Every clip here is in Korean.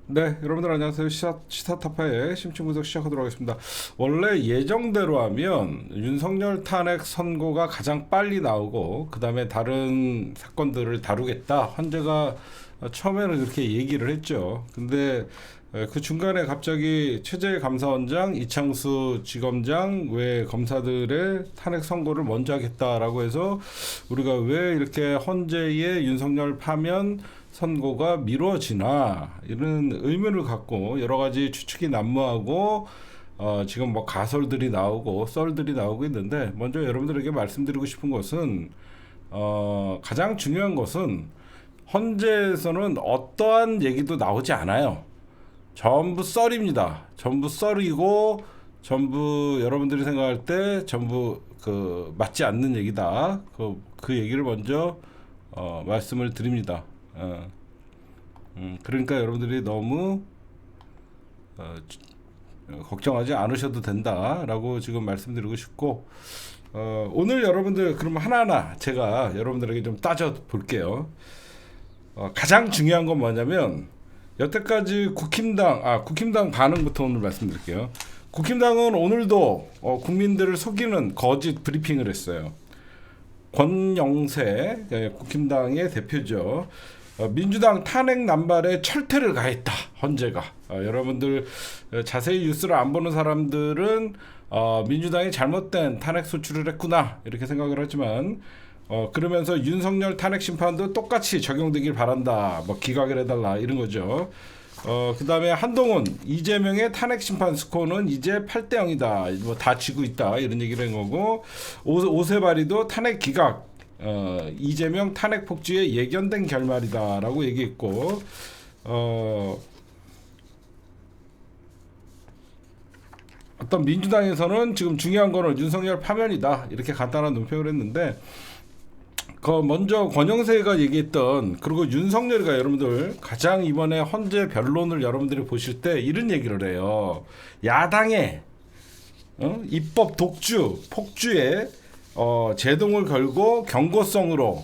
네, 여러분들 안녕하세요. 시사타파의 심층분석 시작하도록 하겠습니다. 원래 예정대로 하면 윤석열 탄핵 선고가 가장 빨리 나오고 그 다음에 다른 사건들을 다루겠다. 헌재가 처음에는 그렇게 얘기를 했죠. 근데 그 중간에 갑자기 최재 감사원장, 이창수 지검장 외 검사들의 탄핵 선고를 먼저 하겠다라고 해서 우리가 왜 이렇게 헌재의 윤석열 파면 선고가 미뤄지나 이런 의문을 갖고 여러 가지 추측이 난무하고 지금 뭐 가설들이 나오고 썰들이 나오고 있는데 먼저 여러분들에게 말씀드리고 싶은 것은 가장 중요한 것은 헌재에서는 어떠한 얘기도 나오지 않아요. 전부 썰입니다. 전부 썰이고 전부 여러분들이 생각할 때 전부 그 맞지 않는 얘기다. 그 얘기를 먼저 말씀을 드립니다. 그러니까 여러분들이 너무 걱정하지 않으셔도 된다라고 지금 말씀드리고 싶고 오늘 여러분들 그럼 하나하나 제가 여러분들에게 좀 따져 볼게요. 가장 중요한 건 뭐냐면 여태까지 국힘당 반응부터 오늘 말씀드릴게요. 국힘당은 오늘도 국민들을 속이는 거짓 브리핑을 했어요. 권영세 국힘당의 대표죠. 민주당 탄핵 남발에 철퇴를 가했다. 헌재가. 여러분들 자세히 뉴스를 안 보는 사람들은 민주당이 잘못된 탄핵 소추를 했구나 이렇게 생각을 하지만 그러면서 윤석열 탄핵 심판도 똑같이 적용되길 바란다. 뭐 기각을 해달라 이런 거죠. 그 다음에 한동훈, 이재명의 탄핵 심판 스코어는 이제 8대 0이다. 뭐 다 지고 있다. 이런 얘기를 한 거고, 오세발이도 탄핵 기각, 이재명 탄핵 폭주의 예견된 결말이다. 라고 얘기했고, 어떤 민주당에서는 지금 중요한 거는 윤석열 파면이다. 이렇게 간단한 논평을 했는데, 먼저 권영세가 얘기했던 그리고 윤석열이가 여러분들 가장 이번에 헌재 변론을 여러분들이 보실 때 이런 얘기를 해요. 야당의 입법 독주, 폭주에 제동을 걸고 경고성으로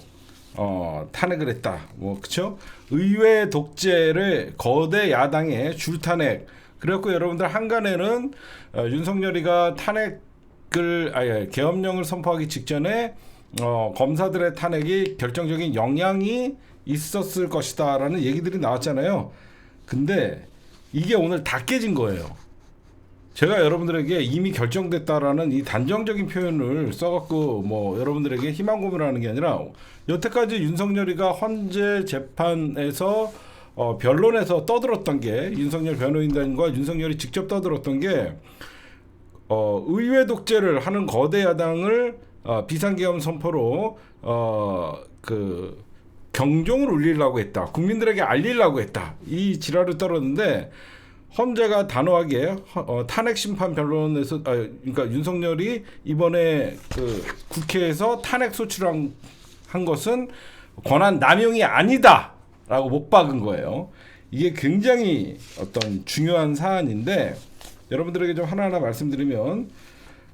탄핵을 했다. 뭐 그렇죠? 의회 독재를 거대 야당의 줄탄핵. 그래갖고 여러분들 한간에는 윤석열이가 계엄령을 선포하기 직전에 검사들의 탄핵이 결정적인 영향이 있었을 것이다라는 얘기들이 나왔잖아요. 근데 이게 오늘 다 깨진 거예요. 제가 여러분들에게 이미 결정됐다라는 이 단정적인 표현을 써갖고 뭐 여러분들에게 희망 고문을 하는 게 아니라 여태까지 윤석열이가 헌재 재판에서 변론에서 떠들었던 게 윤석열 변호인단과 윤석열이 직접 떠들었던 게 의회 독재를 하는 거대 야당을 비상계엄 선포로 경종을 울리려고 했다. 국민들에게 알리려고 했다. 이 지랄을 떨었는데 헌재가 단호하게 탄핵 심판 변론에서 그러니까 윤석열이 이번에 국회에서 탄핵 소추를 한 것은 권한 남용이 아니다라고 못 박은 거예요. 이게 굉장히 어떤 중요한 사안인데 여러분들에게 좀 하나하나 말씀드리면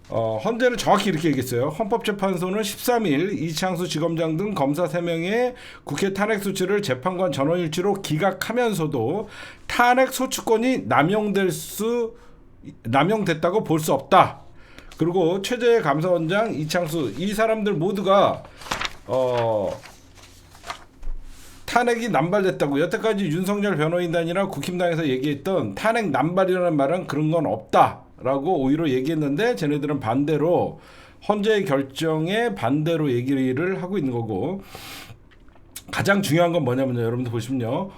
헌재는 정확히 이렇게 얘기했어요. 헌법재판소는 13일 이창수 지검장 등 검사 3명의 국회 탄핵 소추를 재판관 전원일치로 기각하면서도 탄핵 소추권이 남용됐다고 볼 수 없다. 그리고 최재 감사원장, 이창수 이 사람들 모두가 탄핵이 남발됐다고 여태까지 윤석열 변호인단이나 국힘당에서 얘기했던 탄핵 남발이라는 말은 그런 건 없다라고 오히려 얘기했는데 쟤네들은 반대로 헌재의 결정에 반대로 얘기를 하고 있는 거고 가장 중요한 건 뭐냐면요. 여러분들 보시면요.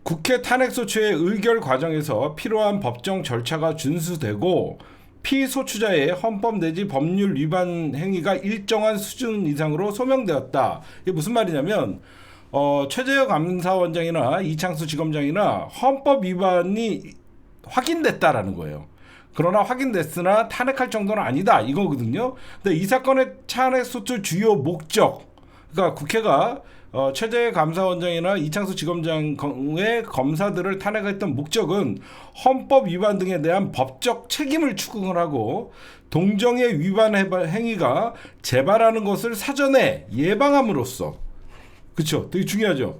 국회 탄핵소추의 의결 과정에서 필요한 법정 절차가 준수되고 피소추자의 헌법 내지 법률 위반 행위가 일정한 수준 이상으로 소명되었다. 이게 무슨 말이냐면 최재형 감사원장이나 이창수 지검장이나 헌법 위반이 확인됐다라는 거예요. 그러나 확인됐으나 탄핵할 정도는 아니다 이거거든요. 근데 이 사건의 탄핵소추 주요 목적, 그러니까 국회가 최재 감사원장이나 이창수 지검장의 검사들을 탄핵했던 목적은 헌법 위반 등에 대한 법적 책임을 추궁을 하고 동정의 위반 행위가 재발하는 것을 사전에 예방함으로써, 그렇죠? 되게 중요하죠.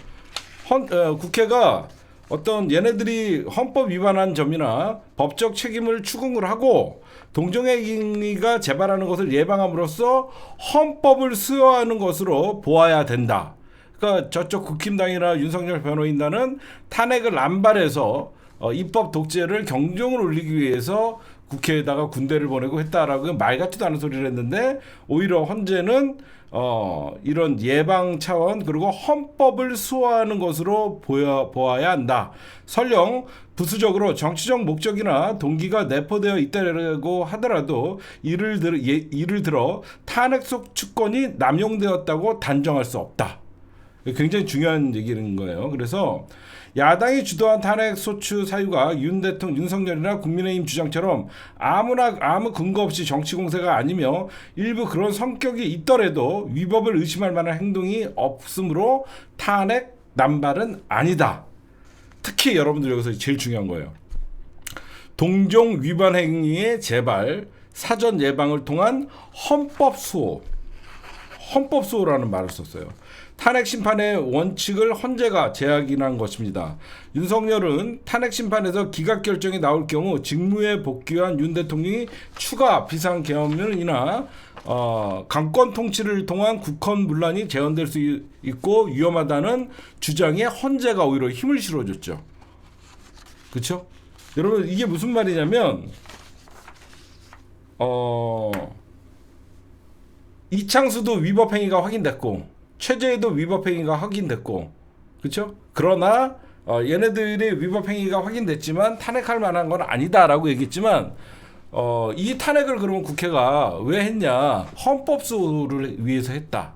국회가 어떤 얘네들이 헌법 위반한 점이나 법적 책임을 추궁을 하고 동정행위가 재발하는 것을 예방함으로써 헌법을 수호하는 것으로 보아야 된다. 그러니까 저쪽 국힘당이나 윤석열 변호인단은 탄핵을 남발해서 입법 독재를 경종을 울리기 위해서 국회에다가 군대를 보내고 했다라고 말 같지도 않은 소리를 했는데, 오히려 헌재는 이런 예방 차원 그리고 헌법을 수호하는 것으로 보아야 한다. 설령 부수적으로 정치적 목적이나 동기가 내포되어 있다고 하더라도 이를 들어 탄핵 소추권이 남용되었다고 단정할 수 없다. 굉장히 중요한 얘기인 거예요. 그래서 야당이 주도한 탄핵 소추 사유가 윤석열이나 국민의힘 주장처럼 아무 근거 없이 정치 공세가 아니며 일부 그런 성격이 있더라도 위법을 의심할 만한 행동이 없으므로 탄핵 남발은 아니다. 특히 여러분들 여기서 제일 중요한 거예요. 동종 위반 행위의 재발, 사전 예방을 통한 헌법 수호라는 말을 썼어요. 탄핵 심판의 원칙을 헌재가 재확인한 것입니다. 윤석열은 탄핵 심판에서 기각 결정이 나올 경우 직무에 복귀한 윤 대통령이 추가 비상계엄이나 강권 통치를 통한 국헌 문란이 재현될 수 있고 위험하다는 주장에 헌재가 오히려 힘을 실어줬죠. 그렇죠? 여러분, 이게 무슨 말이냐면 이창수도 위법 행위가 확인됐고 최재해도 위법 행위가 확인됐고, 그렇죠? 그러나 얘네들의 위법 행위가 확인됐지만 탄핵할 만한 건 아니다라고 얘기했지만, 이 탄핵을 그러면 국회가 왜 했냐? 헌법 수호를 위해서 했다.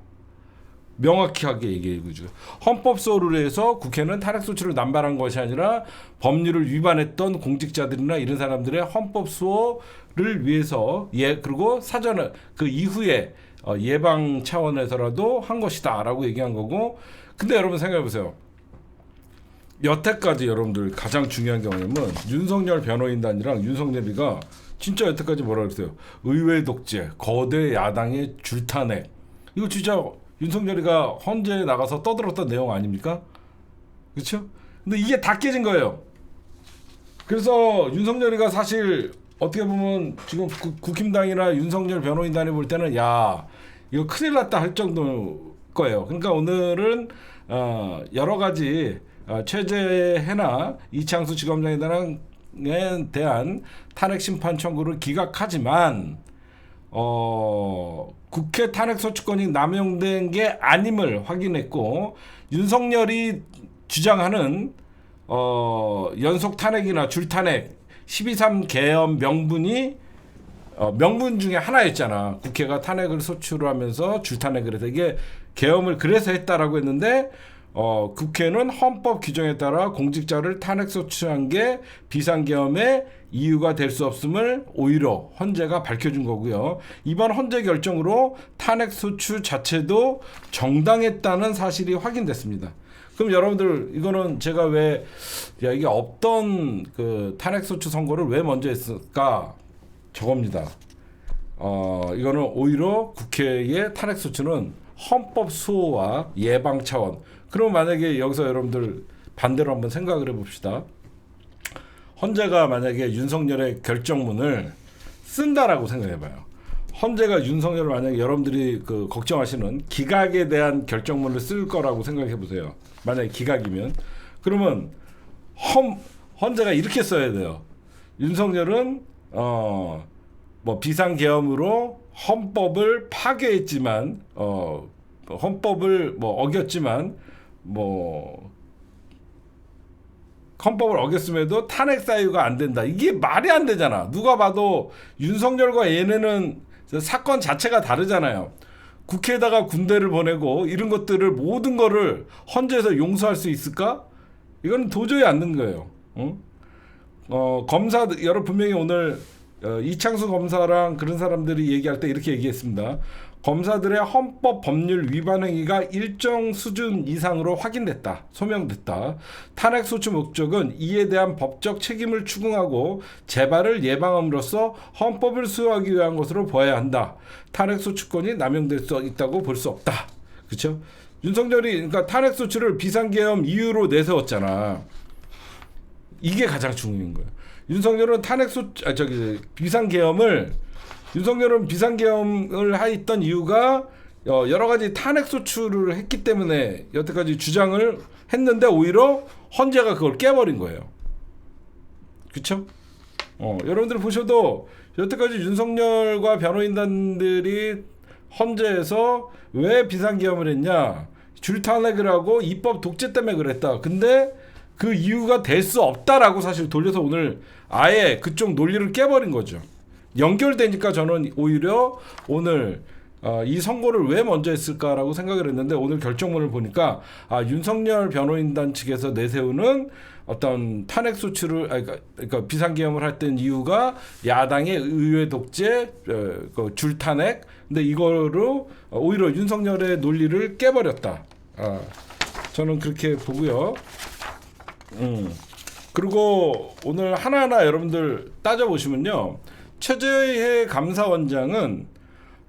명확하게 얘기해주죠. 헌법 수호를 위해서 국회는 탄핵 소추를 남발한 것이 아니라 법률을 위반했던 공직자들이나 이런 사람들의 헌법 수호를 위해서, 그리고 사전에 그 이후에 예방 차원에서라도 한 것이다라고 얘기한 거고. 근데 여러분 생각해 보세요. 여태까지 여러분들 가장 중요한 게 뭐냐면 윤석열 변호인단이랑 윤석열이가 진짜 여태까지 뭐라 그랬어요? 의회 독재, 거대 야당의 줄탄핵. 이거 진짜 윤석열이가 헌재에 나가서 떠들었던 내용 아닙니까? 그렇죠? 근데 이게 다 깨진 거예요. 그래서 윤석열이가 사실 어떻게 보면 지금 국힘당이나 윤석열 변호인단이 볼 때는 야, 이거 큰일 났다 할 정도 거예요. 그러니까 오늘은 여러 가지 최재해나 이창수 지검장에 대한 탄핵 심판 청구를 기각하지만 국회 탄핵 소추권이 남용된 게 아님을 확인했고, 윤석열이 주장하는 연속 탄핵이나 줄탄핵 12.3 계엄 명분이 명분 중에 하나였잖아. 국회가 탄핵을 소추를 하면서 줄탄핵을 해서 이게 계엄을 그래서 했다라고 했는데, 국회는 헌법 규정에 따라 공직자를 탄핵 소추한 게 비상계엄의 이유가 될 수 없음을 오히려 헌재가 밝혀준 거고요. 이번 헌재 결정으로 탄핵 소추 자체도 정당했다는 사실이 확인됐습니다. 그럼 여러분들, 이거는 제가 왜 이게 없던 그 탄핵 소추 선고를 왜 먼저 했을까? 저겁니다. 이거는 오히려 국회의 탄핵 소추는 헌법 수호와 예방 차원. 그럼 만약에 여기서 여러분들 반대로 한번 생각을 해봅시다. 헌재가 만약에 윤석열의 결정문을 쓴다라고 생각해봐요. 헌재가 윤석열을 만약에 여러분들이 그 걱정하시는 기각에 대한 결정문을 쓸 거라고 생각해보세요. 만약에 기각이면. 그러면 헌재가 이렇게 써야 돼요. 윤석열은 뭐 비상계엄으로 헌법을 파괴했지만, 헌법을 뭐 어겼지만, 뭐 헌법을 어겼음에도 탄핵 사유가 안 된다. 이게 말이 안 되잖아. 누가 봐도 윤석열과 얘네는 사건 자체가 다르잖아요. 국회에다가 군대를 보내고 이런 것들을 모든 거를 헌재에서 용서할 수 있을까? 이건 도저히 안 되는 거예요. 검사 여러 분명히 오늘 이창수 검사랑 그런 사람들이 얘기할 때 이렇게 얘기했습니다. 검사들의 헌법 법률 위반 행위가 일정 수준 이상으로 확인됐다, 소명됐다. 탄핵 소추 목적은 이에 대한 법적 책임을 추궁하고 재발을 예방함으로써 헌법을 수호하기 위한 것으로 보아야 한다. 탄핵 소추권이 남용될 수 있다고 볼 수 없다. 그렇죠? 윤석열이 그러니까 탄핵 소추를 비상계엄 이유로 내세웠잖아. 이게 가장 중요한 거예요. 윤석열은 비상계엄을 윤석열은 비상계엄을 하였던 이유가 여러 가지 탄핵 소추를 했기 때문에 여태까지 주장을 했는데 오히려 헌재가 그걸 깨버린 거예요. 그렇죠? 여러분들 보셔도 여태까지 윤석열과 변호인단들이 헌재에서 왜 비상계엄을 했냐, 줄탄핵을 하고 입법 독재 때문에 그랬다. 근데 그 이유가 될 수 없다라고 사실 돌려서 오늘 아예 그쪽 논리를 깨버린 거죠. 연결되니까 저는 오히려 오늘 이 선고를 왜 먼저 했을까라고 생각을 했는데 오늘 결정문을 보니까 윤석열 변호인단 측에서 내세우는 어떤 탄핵 소추를 그러니까 비상계엄을 했던 이유가 야당의 의회 독재, 줄탄핵. 근데 이거로 오히려 윤석열의 논리를 깨버렸다. 저는 그렇게 보고요. 그리고 오늘 하나하나 여러분들 따져보시면요. 최재해 감사원장은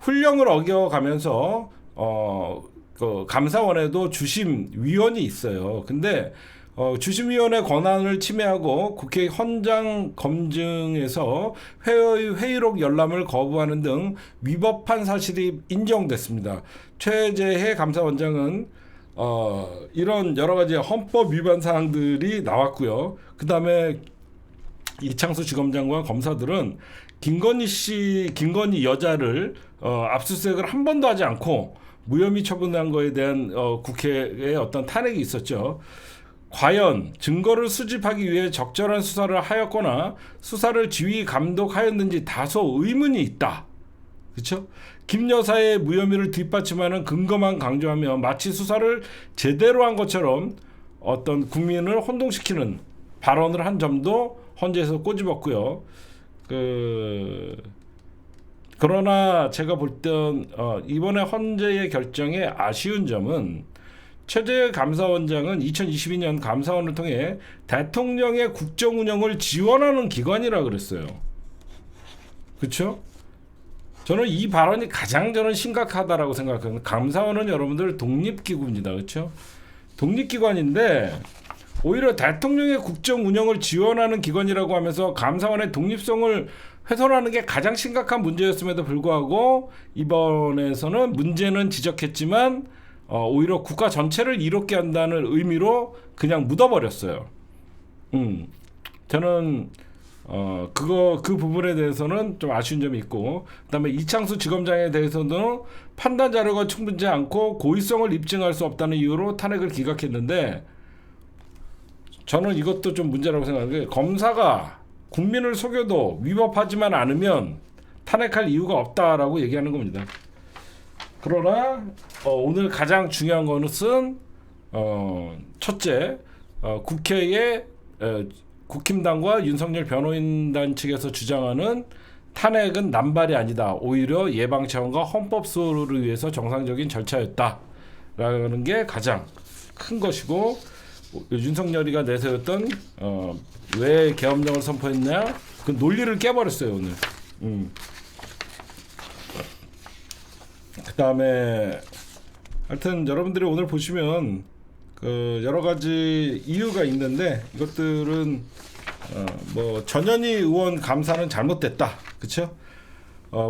훈령을 어겨가면서 그 감사원에도 주심위원이 있어요. 근데 주심위원회 권한을 침해하고 국회 헌장 검증에서 회의록 열람을 거부하는 등 위법한 사실이 인정됐습니다. 최재해 감사원장은 이런 여러 가지 헌법 위반 사항들이 나왔고요. 그 다음에 이창수 지검장과 검사들은 김건희 여자를 압수수색을 한 번도 하지 않고 무혐의 처분한 거에 대한 국회의 어떤 탄핵이 있었죠. 과연 증거를 수집하기 위해 적절한 수사를 하였거나 수사를 지휘 감독하였는지 다소 의문이 있다. 그렇죠? 김 여사의 무혐의를 뒷받침하는 근거만 강조하며 마치 수사를 제대로 한 것처럼 어떤 국민을 혼동시키는 발언을 한 점도 헌재에서 꼬집었고요. 그러나 제가 볼 땐 이번에 헌재의 결정에 아쉬운 점은 최재해 감사원장은 2022년 감사원을 통해 대통령의 국정 운영을 지원하는 기관이라 그랬어요. 그렇죠? 저는 이 발언이 가장 심각하다라고 생각합니다. 감사원은 여러분들 독립기구입니다. 그렇죠? 독립기관인데 오히려 대통령의 국정 운영을 지원하는 기관이라고 하면서 감사원의 독립성을 훼손하는 게 가장 심각한 문제였음에도 불구하고 이번에서는 문제는 지적했지만 오히려 국가 전체를 이롭게 한다는 의미로 그냥 묻어버렸어요. 저는 그 부분에 대해서는 좀 아쉬운 점이 있고, 그다음에 이창수 지검장에 대해서는 판단 자료가 충분치 않고 고의성을 입증할 수 없다는 이유로 탄핵을 기각했는데, 저는 이것도 좀 문제라고 생각하는 게, 검사가 국민을 속여도 위법하지만 않으면 탄핵할 이유가 없다라고 얘기하는 겁니다. 그러나 오늘 가장 중요한 것은 첫째, 국회의 국힘당과 윤석열 변호인단 측에서 주장하는 탄핵은 남발이 아니다. 오히려 예방 차원과 헌법 수호를 위해서 정상적인 절차였다라는 게 가장 큰 것이고, 윤석열이가 내세웠던 왜 계엄령을 선포했냐, 그 논리를 깨버렸어요 오늘. 그다음에 하여튼 여러분들이 오늘 보시면 여러 가지 이유가 있는데, 이것들은 뭐 전현희 의원 감사는 잘못됐다, 그렇죠?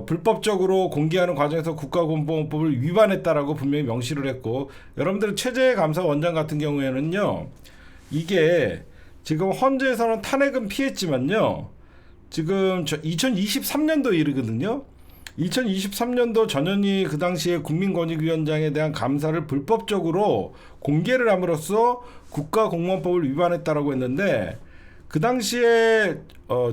불법적으로 공개하는 과정에서 국가공보원법을 위반했다라고 분명히 명시를 했고, 여러분들 최재해 감사원장 같은 경우에는요, 이게 지금 헌재에서는 탄핵은 피했지만요, 지금 2023년도 일이거든요. 2023년도 전현희 그 당시에 국민권익위원장에 대한 감사를 불법적으로 공개를 함으로써 국가공무원법을 위반했다라고 했는데, 그 당시에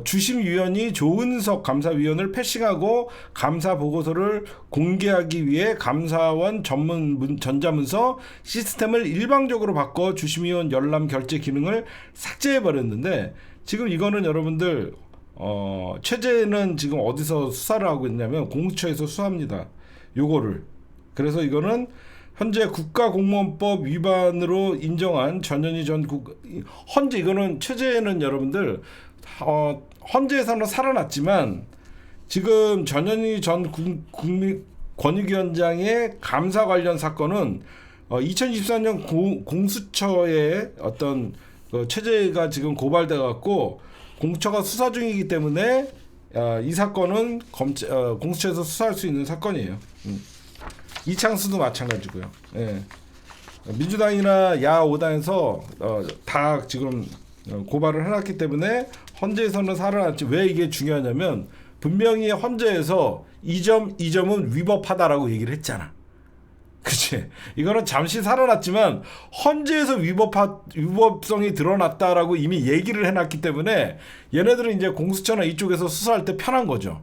주심위원이 조은석 감사위원을 패싱하고 감사 보고서를 공개하기 위해 감사원 전문 전자문서 시스템을 일방적으로 바꿔 주심위원 열람 결제 기능을 삭제해 버렸는데, 지금 이거는 여러분들 최재는 지금 어디서 수사를 하고 있냐면 공수처에서 수사합니다. 요거를. 그래서 이거는 현재 국가공무원법 위반으로 인정한 전현희 전 헌재, 이거는 최재는 여러분들 헌재에서는 살아났지만 지금 전현희 전 국민권익위원장의 감사 관련 사건은 2024년 공수처의 어떤 최재가 지금 고발돼 갖고 공처가 수사 중이기 때문에 이 사건은 공수처에서 수사할 수 있는 사건이에요. 이창수도 마찬가지고요. 예. 민주당이나 야5당에서 다 지금 고발을 해놨기 때문에 헌재에서는 살아났지. 왜 이게 중요하냐면 분명히 헌재에서 이 점은 위법하다라고 얘기를 했잖아. 그치? 이거는 잠시 살아났지만 헌재에서 위법성이 드러났다라고 이미 얘기를 해놨기 때문에 얘네들은 이제 공수처나 이쪽에서 수사할 때 편한 거죠.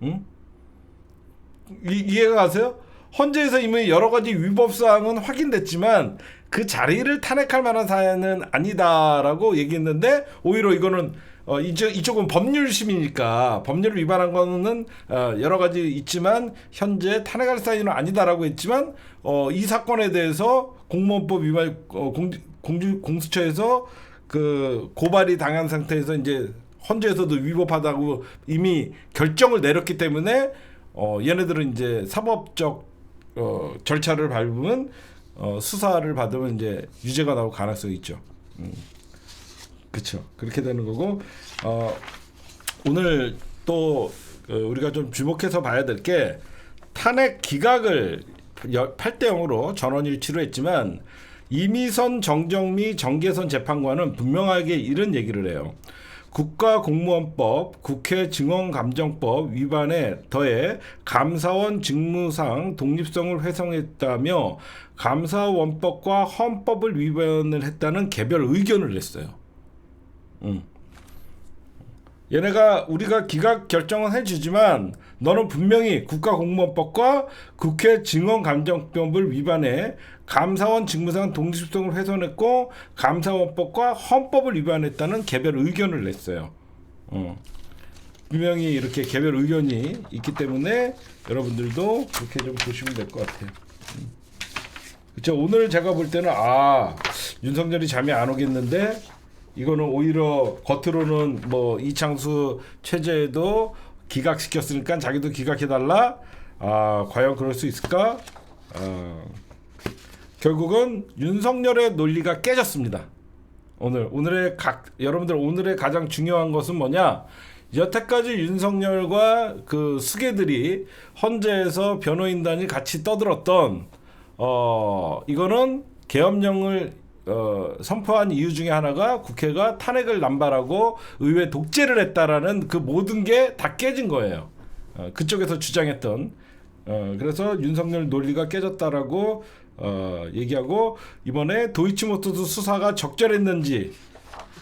응? 이해가 가세요? 헌재에서 이미 여러 가지 위법 사항은 확인됐지만 그 자리를 탄핵할 만한 사안은 아니다라고 얘기했는데 오히려 이거는 이쪽은 법률심이니까 법률을 위반한 거는 여러 가지 있지만 현재 탄핵할 사안은 아니다라고 했지만 이 사건에 대해서 공무원법 위반 공수처에서 그 고발이 당한 상태에서 이제 헌재에서도 위법하다고 이미 결정을 내렸기 때문에 얘네들은 이제 사법적 절차를 밟으면 수사를 받으면 이제 유죄가 나올 가능성이 있죠. 그렇죠. 그렇게 되는 거고 오늘 또 우리가 좀 주목해서 봐야 될 게 탄핵 기각을 8대 0으로 전원일치로 했지만 이미선, 정정미, 정계선 재판관은 분명하게 이런 얘기를 해요. 국가공무원법, 국회 증언감정법 위반에 더해 감사원 직무상 독립성을 훼손했다며 감사원법과 헌법을 위반을 했다는 개별 의견을 냈어요. 얘네가 우리가 기각 결정은 해주지만 너는 분명히 국가공무원법과 국회 증언감정법을 위반해 감사원 직무상 독립성을 훼손했고 감사원법과 헌법을 위반했다는 개별 의견을 냈어요. 분명히 이렇게 개별 의견이 있기 때문에 여러분들도 그렇게 좀 보시면 될 것 같아요. 그렇죠. 오늘 제가 볼 때는 윤석열이 잠이 안 오겠는데 이거는 오히려 겉으로는 뭐 이창수 최재도 기각시켰으니까 자기도 기각해달라. 과연 그럴 수 있을까? 결국은 윤석열의 논리가 깨졌습니다. 여러분들 오늘의 가장 중요한 것은 뭐냐? 여태까지 윤석열과 그 수괴들이 헌재에서 변호인단이 같이 떠들었던 이거는 계엄령을 선포한 이유 중에 하나가 국회가 탄핵을 남발하고 의회 독재를 했다라는 그 모든 게 다 깨진 거예요. 그쪽에서 주장했던 그래서 윤석열 논리가 깨졌다라고 얘기하고 이번에 도이치모터스 수사가 적절했는지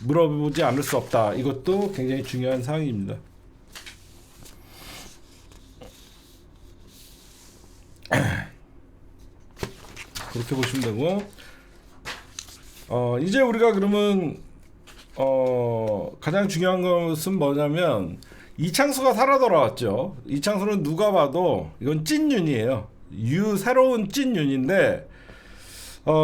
물어보지 않을 수 없다. 이것도 굉장히 중요한 사항입니다. 그렇게 보시면 되고 이제 우리가 그러면 가장 중요한 것은 뭐냐면 이창수가 살아 돌아왔죠. 이창수는 누가 봐도 이건 찐윤이에요. 새로운 찐윤인데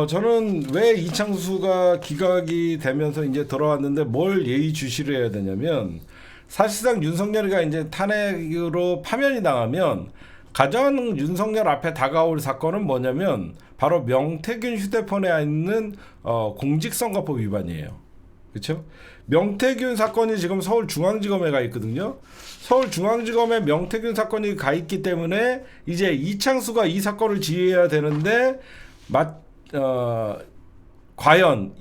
저는 왜 이창수가 기각이 되면서 이제 돌아왔는데 뭘 예의주시를 해야 되냐면 사실상 윤석열이가 이제 탄핵으로 파면이 당하면 가장 윤석열 앞에 다가올 사건은 뭐냐면 바로 명태균 휴대폰에 있는 공직선거법 위반이에요. 그렇죠? 명태균 사건이 지금 서울중앙지검에 가 있거든요. 서울중앙지검에 명태균 사건이 가 있기 때문에 이제 이창수가 이 사건을 지휘해야 되는데 과연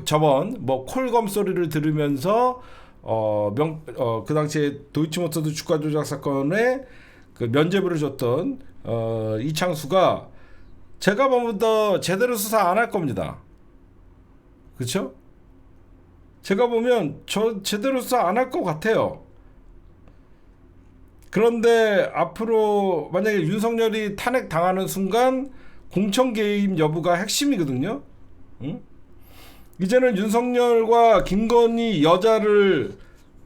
저번 뭐 콜검 소리를 들으면서 그 당시에 도이치모터스 주가 조작 사건에 그 면죄부를 줬던 이창수가 제가 보면 더 제대로 수사 안 할 겁니다. 그렇죠? 제가 보면 제대로 수사 안 할 것 같아요. 그런데 앞으로 만약에 윤석열이 탄핵 당하는 순간 공천 개입 여부가 핵심이거든요. 응? 이제는 윤석열과 김건희 여자를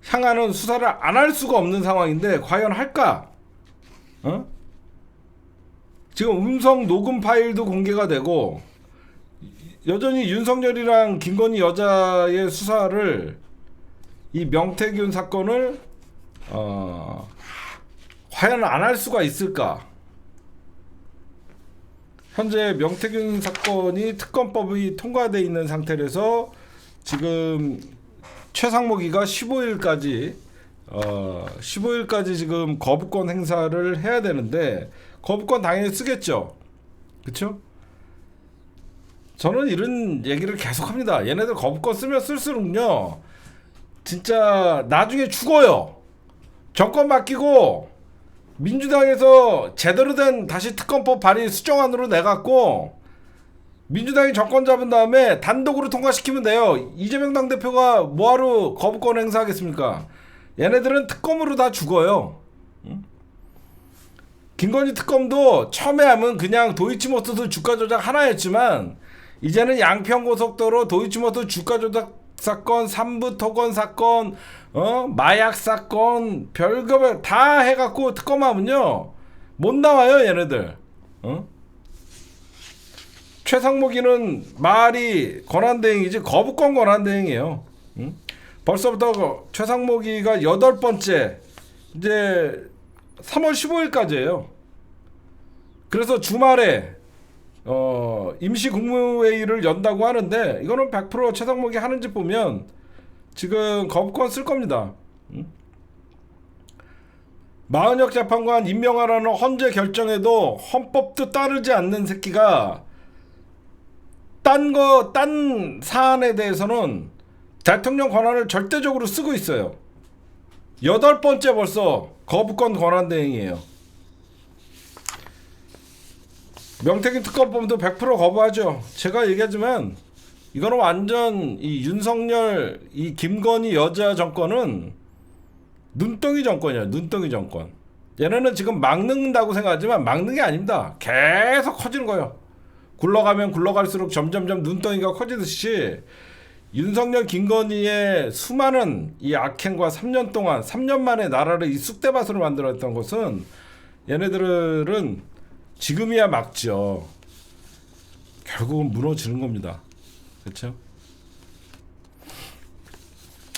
향하는 수사를 안 할 수가 없는 상황인데 과연 할까? 지금 음성 녹음 파일도 공개가 되고 여전히 윤석열이랑 김건희 여자의 수사를 이 명태균 사건을 과연 안 할 수가 있을까? 현재 명태균 사건이 특검법이 통과되어 있는 상태라서 지금 최상목이가 15일까지 15일까지 지금 거부권 행사를 해야 되는데 거부권 당연히 쓰겠죠. 그렇죠? 저는 이런 얘기를 계속합니다. 얘네들 거부권 쓰면 쓸수록요 진짜 나중에 죽어요. 정권 바뀌고 민주당에서 제대로 된 다시 특검법 발의 수정안으로 내갖고 민주당이 정권 잡은 다음에 단독으로 통과시키면 돼요. 이재명 당대표가 뭐하러 거부권 행사하겠습니까? 얘네들은 특검으로 다 죽어요. 김건희 특검도 처음에 하면 그냥 도이치모터스 주가 조작 하나였지만 이제는 양평고속도로 도이치모터스 주가 조작 사건, 삼부토건 사건, 마약 사건, 별거 다 해갖고 특검하면요 못 나와요 얘네들. 최상목이는 말이 권한대행이지 거부권 권한대행이에요. 벌써부터 최상목이가 8번째 이제 3월 15일까지예요. 그래서 주말에 임시 국무회의를 연다고 하는데 이거는 100% 최상목이 하는 짓 보면 지금 거부권 쓸 겁니다. 마은혁 재판관 임명하라는 헌재 결정에도 헌법도 따르지 않는 새끼가 딴 사안에 대해서는 대통령 권한을 절대적으로 쓰고 있어요. 8번째 벌써 거부권 권한 대행이에요. 명태균 특검법도 100% 거부하죠. 제가 얘기하지만 이거는 완전 이 윤석열 이 김건희 여자 정권은 눈덩이 정권이에요. 눈덩이 정권. 얘네는 지금 막는다고 생각하지만 막는 게 아닙니다. 계속 커지는 거예요. 굴러가면 굴러갈수록 점점점 눈덩이가 커지듯이 윤석열 김건희의 수많은 이 악행과 3년 동안 3년 만에 나라를 이 쑥대밭으로 만들었던 것은 얘네들은 지금이야 막죠. 결국은 무너지는 겁니다. 그렇죠?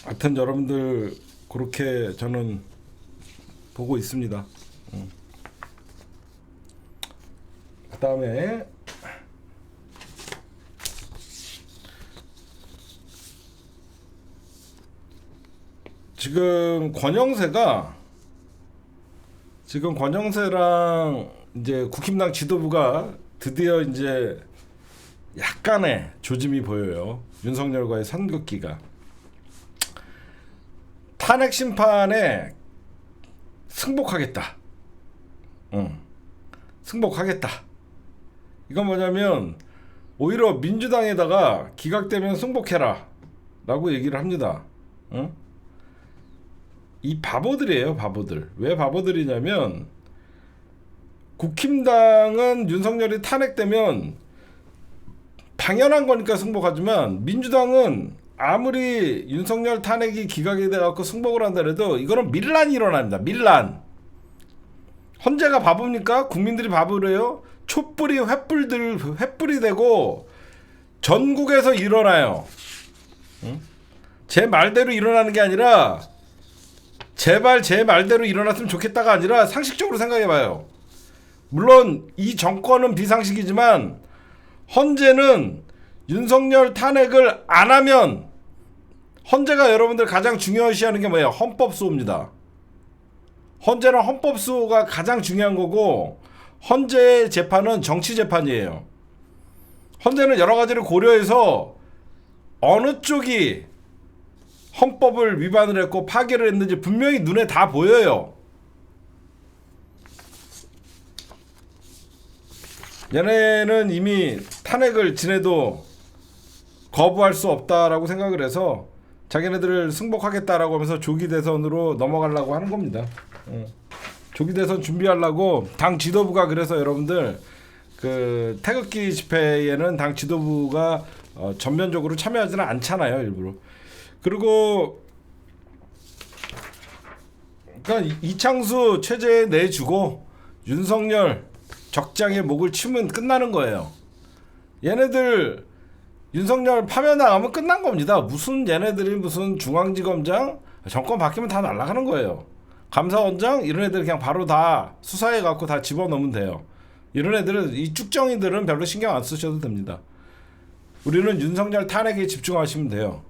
하여튼 여러분들 그렇게 저는 보고 있습니다. 그 다음에 지금 권영세랑 이제 국힘당 지도부가 드디어 이제 약간의 조짐이 보여요. 윤석열과의 선긋기가. 탄핵 심판에 승복하겠다. 승복하겠다. 이건 뭐냐면 오히려 민주당에다가 기각되면 승복해라 라고 얘기를 합니다. 이 바보들이에요. 바보들. 왜 바보들이냐면 국힘당은 윤석열이 탄핵되면 당연한 거니까 승복하지만 민주당은 아무리 윤석열 탄핵이 기각이 돼갖고 승복을 한다 해도 이거는 밀란이 일어납니다. 밀란. 헌재가 바보입니까? 국민들이 바보래요? 촛불이 횃불이 되고 전국에서 일어나요. 제 말대로 일어나는 게 아니라 제발 제 말대로 일어났으면 좋겠다가 아니라 상식적으로 생각해봐요. 물론 이 정권은 비상식이지만 헌재는 윤석열 탄핵을 안 하면 헌재가 여러분들 가장 중요시하는 게 뭐예요? 헌법수호입니다. 헌재는 헌법수호가 가장 중요한 거고 헌재의 재판은 정치재판이에요. 헌재는 여러 가지를 고려해서 어느 쪽이 헌법을 위반을 했고 파괴를 했는지 분명히 눈에 다 보여요. 얘네는 이미 탄핵을 지내도 거부할 수 없다라고 생각을 해서 자기네들을 승복하겠다라고 하면서 조기 대선으로 넘어가려고 하는 겁니다. 조기 대선 준비하려고 당 지도부가 그래서 여러분들 그 태극기 집회에는 당 지도부가 전면적으로 참여하지는 않잖아요, 일부러. 그리고 그러니까 이창수 체제에 내주고 윤석열 적장에 목을 치면 끝나는 거예요. 얘네들 윤석열 파면당하면 끝난 겁니다. 무슨 얘네들이 무슨 중앙지검장 정권 바뀌면 다 날아가는 거예요. 감사원장 이런 애들 그냥 바로 다 수사해 갖고 다 집어넣으면 돼요. 이런 애들은 이 쭉정이들은 별로 신경 안 쓰셔도 됩니다. 우리는 윤석열 탄핵에 집중하시면 돼요.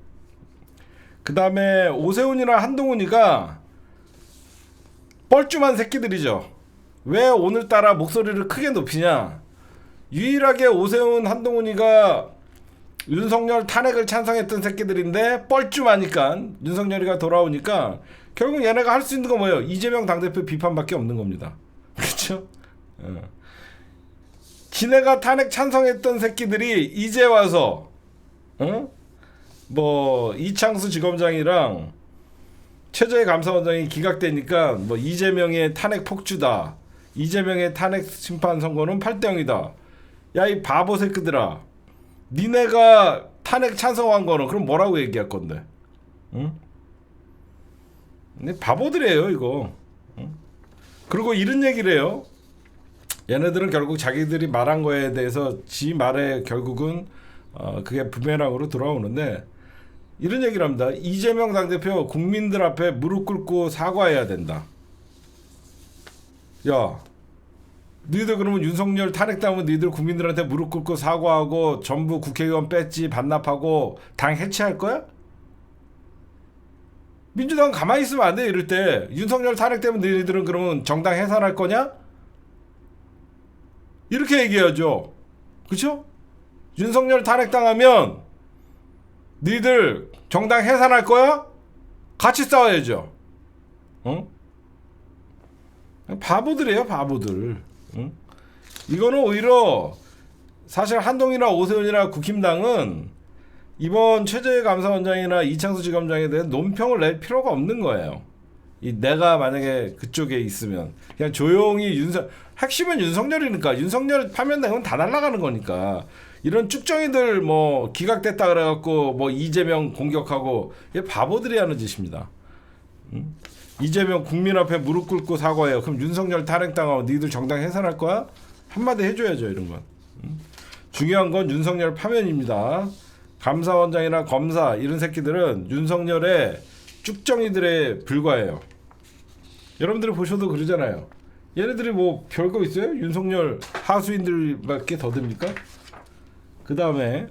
그 다음에 오세훈이나 한동훈이가 뻘쭘한 새끼들이죠. 왜 오늘따라 목소리를 크게 높이냐. 유일하게 오세훈 한동훈이가 윤석열 탄핵을 찬성했던 새끼들인데 뻘쭘하니까 윤석열이가 돌아오니까 결국 얘네가 할 수 있는 건 뭐예요? 이재명 당대표 비판밖에 없는 겁니다. 그렇죠? 지네가 탄핵 찬성했던 새끼들이 이제 와서 뭐 이창수 지검장이랑 최저의 감사원장이 기각되니까 뭐 이재명의 탄핵 폭주다. 이재명의 탄핵 심판 선고는 8대 0이다. 야 이 바보 새끼들아. 니네가 탄핵 찬성한 거는 그럼 뭐라고 얘기할 건데? 응? 근데 바보들이에요 이거. 응? 그리고 이런 얘기를 해요. 얘네들은 결국 자기들이 말한 거에 대해서 지 말에 결국은 그게 부메랑으로 돌아오는데 이런 얘기를 합니다. 이재명 당대표 국민들 앞에 무릎 꿇고 사과해야 된다. 야, 너희들 그러면 윤석열 탄핵당하면 너희들 국민들한테 무릎 꿇고 사과하고 전부 국회의원 배지 반납하고 당 해체할 거야? 민주당은 가만히 있으면 안 돼. 이럴 때 윤석열 탄핵 때문에 너희들은 그러면 정당 해산할 거냐? 이렇게 얘기해야죠. 그렇죠? 윤석열 탄핵당하면 너희들 정당 해산할 거야? 같이 싸워야죠. 어? 바보들이에요, 바보들. 응? 이거는 오히려 사실 한동훈이나 오세훈이나 국힘당은 이번 최재해 감사원장이나 이창수 지검장에 대해 논평을 낼 필요가 없는 거예요. 내가 만약에 그쪽에 있으면 그냥 조용히 핵심은 윤석열이니까 윤석열 파면되면 다 날아가는 거니까 이런 쭉정이들 뭐 기각됐다 그래갖고 뭐 이재명 공격하고 이게 바보들이 하는 짓입니다. 이재명 국민 앞에 무릎 꿇고 사과해요. 그럼 윤석열 탄핵당하고 니들 정당 해산할 거야? 한마디 해줘야죠 이런 건. 중요한 건 윤석열 파면입니다. 감사원장이나 검사 이런 새끼들은 윤석열의 쭉정이들에 불과해요. 여러분들이 보셔도 그러잖아요. 얘네들이 뭐 별거 있어요? 윤석열 하수인들밖에 더 됩니까? 그 다음에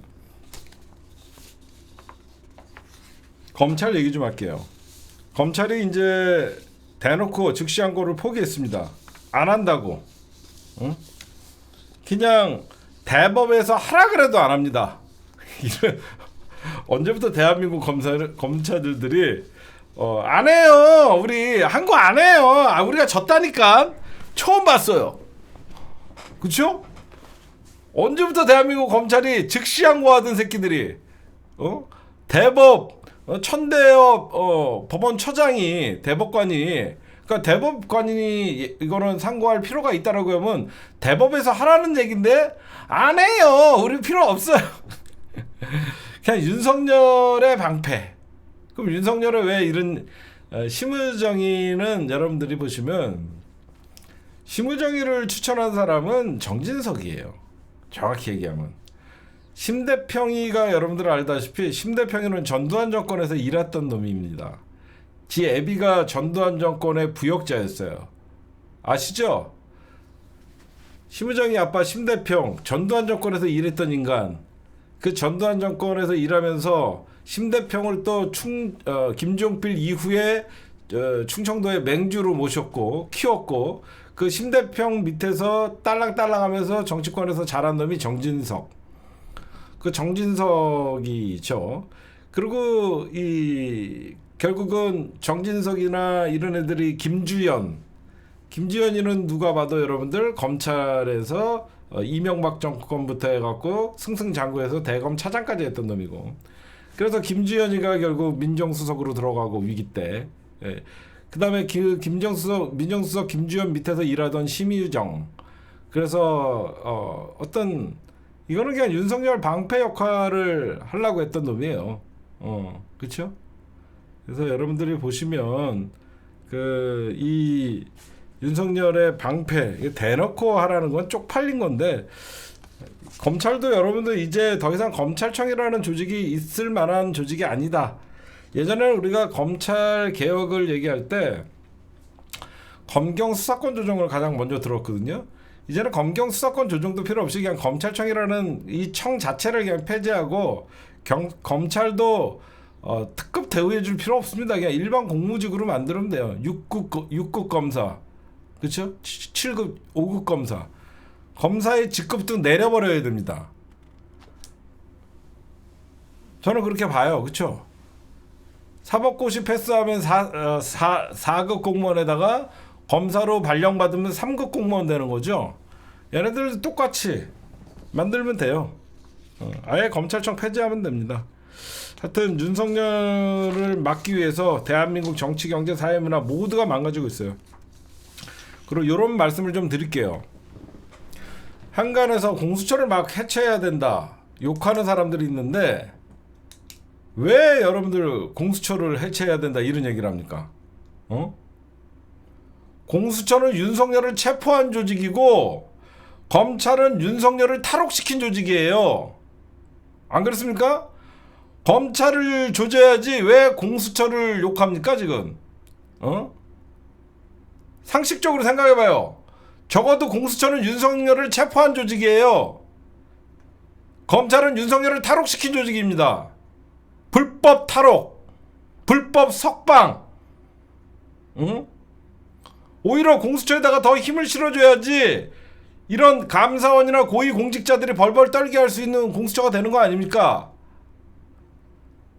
검찰 얘기 좀 할게요. 검찰이 이제 대놓고 즉시항고를 포기했습니다. 안 한다고. 응? 그냥 대법에서 하라 그래도 안 합니다. 언제부터 대한민국 검사들이 안 해요. 우리 한 거 안 해요. 우리가 졌다니까. 처음 봤어요. 그쵸? 언제부터 대한민국 검찰이 즉시항고하던 새끼들이 대법 천대엽 법원처장이 대법관이 그러니까 대법관이 이거는 상고할 필요가 있다라고 하면 대법에서 하라는 얘긴데 안 해요. 우리 필요 없어요. 그냥 윤석열의 방패. 그럼 윤석열의 왜 이런 심의정의는 여러분들이 보시면 심의정의를 추천한 사람은 정진석이에요. 정확히 얘기하면 심대평이가 여러분들 알다시피 심대평이는 전두환 정권에서 일했던 놈입니다. 지 애비가 전두환 정권의 부역자였어요. 아시죠? 심의정의 아빠 심대평 전두환 정권에서 일했던 인간. 그 전두환 정권에서 일하면서 심대평을 또 김종필 이후에 충청도의 맹주로 모셨고 키웠고 그 심대평 밑에서 딸랑딸랑하면서 정치권에서 자란 놈이 정진석. 그 정진석이죠. 그리고 결국은 정진석이나 이런 애들이 김주현이는 누가 봐도 여러분들 검찰에서 이명박 정권부터 해갖고 승승장구해서 대검 차장까지 했던 놈이고 그래서 김주현이가 결국 민정수석으로 들어가고 위기 때 그 다음에 민정수석 김주현 밑에서 일하던 심의정 그래서 이거는 그냥 윤석열 방패 역할을 하려고 했던 놈이에요. 그렇죠? 그래서 여러분들이 보시면 이 윤석열의 방패 대놓고 하라는 건 쪽팔린 건데 검찰도 여러분들 이제 더 이상 검찰청이라는 조직이 있을 만한 조직이 아니다. 예전에는 우리가 검찰 개혁을 얘기할 때 검경 수사권 조정을 가장 먼저 들었거든요. 이제는 검경 수사권 조정도 필요 없이 그냥 검찰청이라는 이 청 자체를 그냥 폐지하고 검찰도 특급 대우해 줄 필요 없습니다. 그냥 일반 공무직으로 만들면 돼요. 6급 검사, 그렇죠? 7급, 5급 검사. 검사의 직급도 내려버려야 됩니다. 저는 그렇게 봐요. 그렇죠? 사법고시 패스하면 4급 공무원에다가 검사로 발령받으면 3급 공무원 되는 거죠. 얘네들 똑같이 만들면 돼요. 아예 검찰청 폐지하면 됩니다. 하여튼 윤석열을 막기 위해서 대한민국 정치, 경제, 사회, 문화 모두가 망가지고 있어요. 그리고 이런 말씀을 좀 드릴게요. 한간에서 공수처를 막 해체해야 된다 욕하는 사람들이 있는데 왜 여러분들 공수처를 해체해야 된다 이런 얘기를 합니까? 공수처는 윤석열을 체포한 조직이고 검찰은 윤석열을 탈옥시킨 조직이에요. 안 그렇습니까? 검찰을 조져야지 왜 공수처를 욕합니까 지금? 상식적으로 생각해봐요. 적어도 공수처는 윤석열을 체포한 조직이에요. 검찰은 윤석열을 탈옥시킨 조직입니다. 불법 탈옥, 불법 석방. 오히려 공수처에다가 더 힘을 실어줘야지 이런 감사원이나 고위공직자들이 벌벌 떨게 할 수 있는 공수처가 되는 거 아닙니까?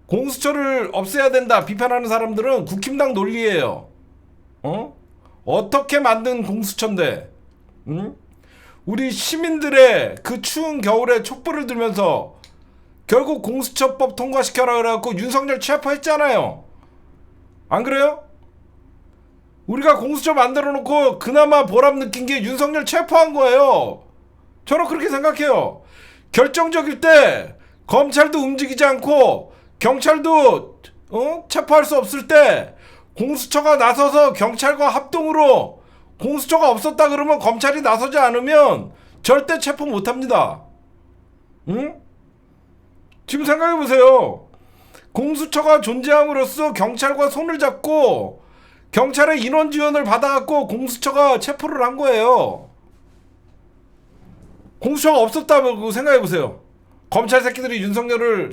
공수처를 없애야 된다 비판하는 사람들은 국힘당 논리예요. 어떻게 만든 공수처인데? 우리 시민들의 그 추운 겨울에 촛불을 들면서 결국 공수처법 통과시켜라 그래갖고 윤석열 체포했잖아요. 안 그래요? 우리가 공수처 만들어 놓고 그나마 보람 느낀 게 윤석열 체포한 거예요. 저는 그렇게 생각해요. 결정적일 때 검찰도 움직이지 않고 경찰도 체포할 수 없을 때 공수처가 나서서 경찰과 합동으로 공수처가 없었다 그러면 검찰이 나서지 않으면 절대 체포 못합니다. 지금 생각해보세요. 공수처가 존재함으로써 경찰과 손을 잡고 경찰의 인원 지원을 받아갖고 공수처가 체포를 한 거예요. 공수처가 없었다고 생각해보세요. 검찰 새끼들이 윤석열을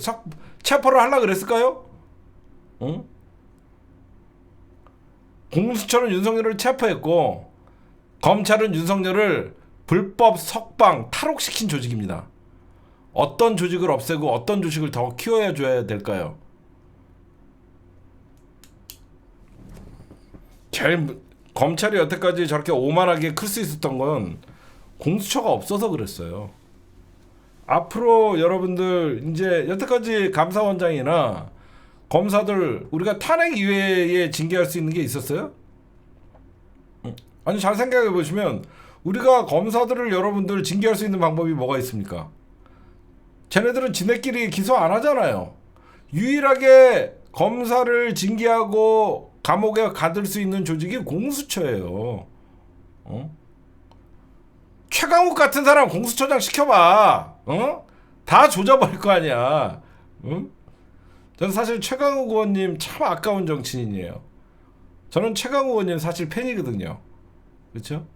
체포를 하려고 그랬을까요? 공수처는 윤석열을 체포했고 검찰은 윤석열을 불법 석방 탈옥시킨 조직입니다. 어떤 조직을 없애고 어떤 조직을 더 키워줘야 될까요? 검찰이 여태까지 저렇게 오만하게 클 수 있었던 건 공수처가 없어서 그랬어요. 앞으로 여러분들 이제 여태까지 감사원장이나 검사들 우리가 탄핵 이외에 징계할 수 있는 게 있었어요? 아니 잘 생각해 보시면 우리가 검사들을 여러분들 징계할 수 있는 방법이 뭐가 있습니까? 쟤네들은 지네끼리 기소 안 하잖아요. 유일하게 검사를 징계하고 감옥에 가둘 수 있는 조직이 공수처예요. 최강욱 같은 사람 공수처장 시켜봐. 다 조져버릴 거 아니야. 저는 사실 최강욱 의원님 참 아까운 정치인이에요. 저는 최강욱 의원님 사실 팬이거든요. 그렇죠?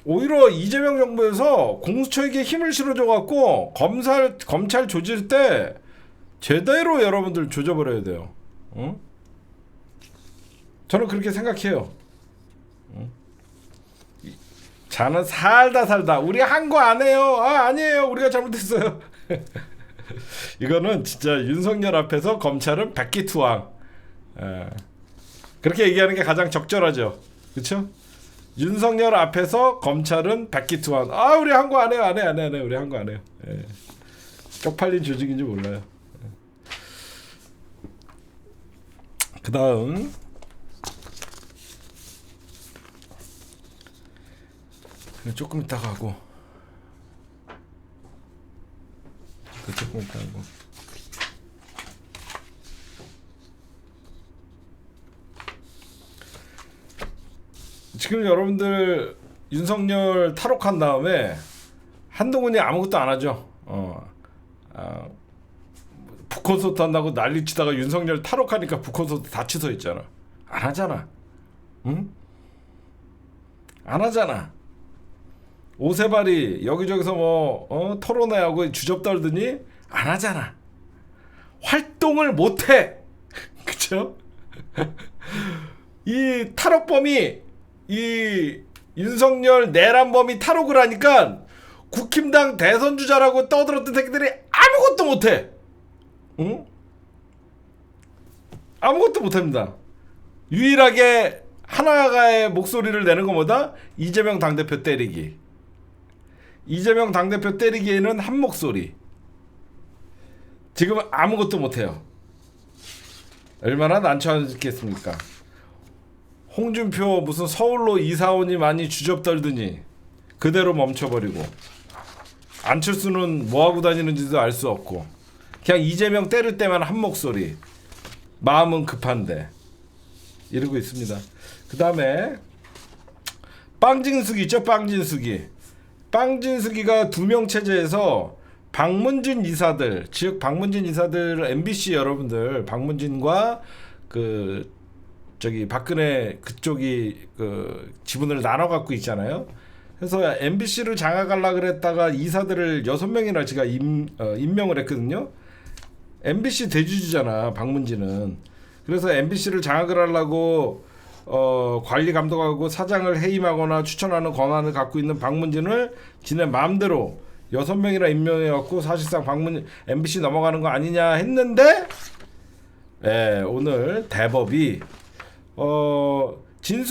오히려 이재명 정부에서 공수처에게 힘을 실어줘갖고 검찰 조질 때 제대로 여러분들 조져버려야 돼요. 저는 그렇게 생각해요. 자는 살다 우리 한 거 안 해요. 아니에요. 우리가 잘못했어요. 이거는 진짜 윤석열 앞에서 검찰은 백기투항. 그렇게 얘기하는 게 가장 적절하죠. 그렇죠? 윤석열 앞에서 검찰은 백기투항. 우리 한 거 안 해요. 안 해. 우리 한 거 안 해요. 쪽팔린 조직인지 몰라요. 그 다음 조금 이따가 하고 조금 이따가 하고 지금 여러분들 윤석열 탈옥한 다음에 한동훈이 아무것도 안 하죠. 북콘서트 한다고 난리치다가 윤석열 탈옥하니까 북콘서트 다 취소했잖아. 안 하잖아. 응? 안 하잖아. 오세발이 여기저기서 토론회하고 주접 떨더니 안 하잖아. 활동을 못 해. 그쵸? 이 탈옥범이 이 윤석열 내란범이 탈옥을 하니까 국힘당 대선 주자라고 떠들었던 새끼들이 아무것도 못해. 응? 아무것도 못합니다. 유일하게 하나가의 목소리를 내는 것보다 이재명 당대표 때리기. 이재명 당대표 때리기에는 한 목소리. 지금은 아무것도 못해요. 얼마나 난처하겠습니까? 홍준표 무슨 서울로 이사 오니 많이 주접 떨더니 그대로 멈춰버리고, 안철수는 뭐하고 다니는지도 알 수 없고, 그냥 이재명 때릴 때만 한 목소리. 마음은 급한데 이러고 있습니다. 그 다음에 빵진숙이 있죠. 빵진숙이가 2명 체제에서 박문진 이사들, 즉 박문진 이사들, MBC 여러분들, 박문진과 그 저기 박근혜 그쪽이 그 지분을 나눠 갖고 있잖아요. 그래서 MBC를 장악하려 그랬다가 이사들을 6명이나 제가 임명을 했거든요. MBC 대주주잖아, 박문진은. 그래서 MBC를 장악을 하려고 관리 감독하고 사장을 해임하거나 추천하는 권한을 갖고 있는 박문진을 지네 마음대로 6명이나 임명해갖고 사실상 MBC 넘어가는 거 아니냐 했는데, 오늘 대법이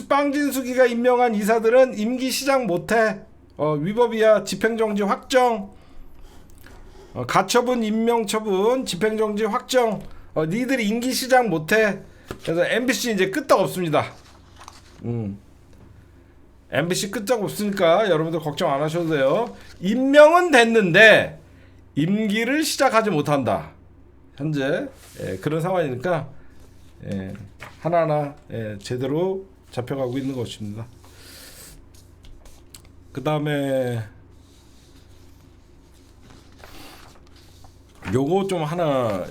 빵진숙이가 임명한 이사들은 임기 시작 못해. 위법이야. 집행정지 확정. 가처분, 임명처분, 집행정지 확정. 니들이 임기 시작 못해. 그래서 MBC 이제 끄떡 없습니다. MBC 끄떡 없으니까 여러분들 걱정 안 하셔도 돼요. 임명은 됐는데 임기를 시작하지 못한다. 현재 그런 상황이니까 하나하나 제대로 잡혀가고 있는 것입니다. 그 다음에 요거 좀 하나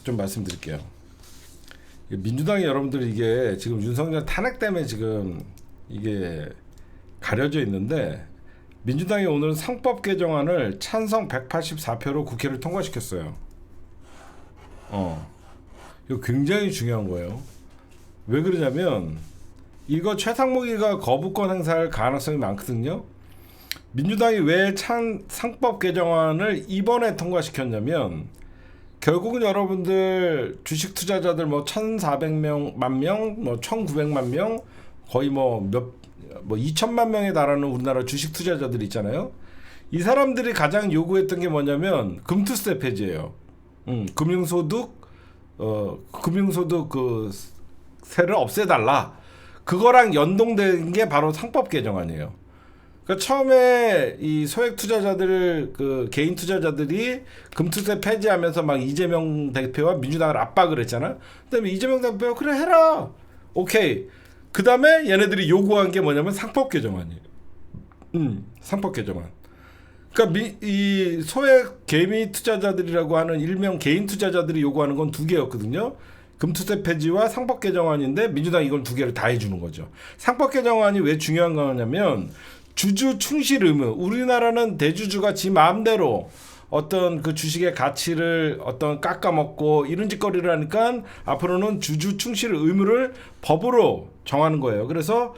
좀 말씀드릴게요. 민주당이 여러분들 이게 지금 윤석열 탄핵 때문에 지금 이게 가려져 있는데, 민주당이 오늘 상법 개정안을 찬성 184표로 국회를 통과시켰어요. 이거 굉장히 중요한 거예요. 왜 그러냐면 이거 최상목이가 거부권 행사할 가능성이 많거든요. 민주당이 왜 상법 개정안을 이번에 통과시켰냐면, 결국은 여러분들 주식 투자자들 뭐 1,400만 명, 뭐 1,900만 명, 거의 뭐 2천만 명에 달하는 우리나라 주식 투자자들 있잖아요. 이 사람들이 가장 요구했던 게 뭐냐면 금투세 폐지예요. 금융소득 그 세를 없애달라. 그거랑 연동된 게 바로 상법 개정안이에요. 그러니까 처음에 이 소액 투자자들, 그 개인 투자자들이 금투세 폐지하면서 막 이재명 대표와 민주당을 압박을 했잖아. 그다음에 이재명 대표가 그래 해라. 오케이. 그다음에 얘네들이 요구한 게 뭐냐면 상법 개정안이에요. 상법 개정안. 그러니까 이 소액 개미 투자자들이라고 하는 일명 개인 투자자들이 요구하는 건 2개였거든요. 금투세 폐지와 상법 개정안인데 민주당이 이걸 2개를 다 해주는 거죠. 상법 개정안이 왜 중요한 거냐면 주주 충실 의무. 우리나라는 대주주가 지 마음대로 어떤 그 주식의 가치를 어떤 깎아먹고 이런 짓거리를 하니까 앞으로는 주주 충실 의무를 법으로 정하는 거예요. 그래서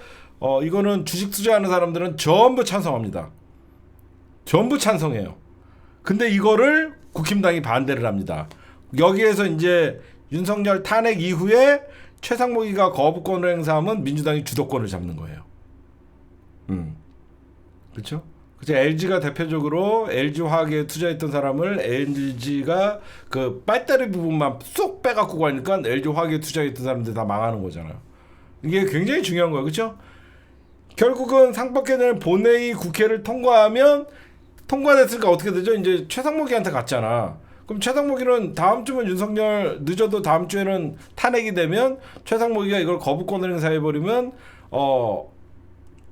이거는 주식 투자하는 사람들은 전부 찬성합니다. 전부 찬성해요. 근데 이거를 국힘당이 반대를 합니다. 여기에서 이제 윤석열 탄핵 이후에 최상목이가 거부권을 행사하면 민주당이 주도권을 잡는 거예요. 그렇죠? 그래서 LG가 대표적으로 LG화학에 투자했던 사람을 LG가 그 배터리 부분만 쏙 빼갖고 가니까 LG화학에 투자했던 사람들 다 망하는 거잖아요. 이게 굉장히 중요한 거예요. 그렇죠? 결국은 상법 개정을 본회의 국회를 통과하면, 통과됐으니까 어떻게 되죠? 이제 최상목이한테 갔잖아. 그럼 최상목이는 다음 주면 윤석열, 늦어도 다음 주에는 탄핵이 되면 최상목이가 이걸 거부권을 행사해버리면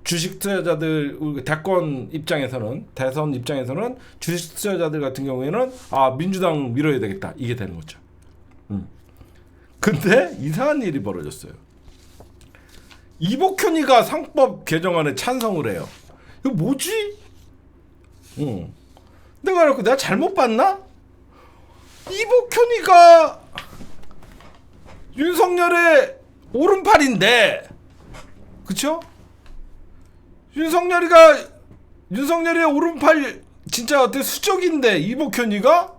주식 투자자들, 대권 입장에서는, 대선 입장에서는 주식 투자자들 같은 경우에는 민주당 밀어야 되겠다, 이게 되는 거죠. 근데 이상한 일이 벌어졌어요. 이복현이가 상법 개정안에 찬성을 해요. 이거 뭐지? 내가 그렇고 내가 잘못 봤나? 이복현이가 윤석열의 오른팔인데, 그쵸? 윤석열의 오른팔 진짜 어때 수적인데 이복현이가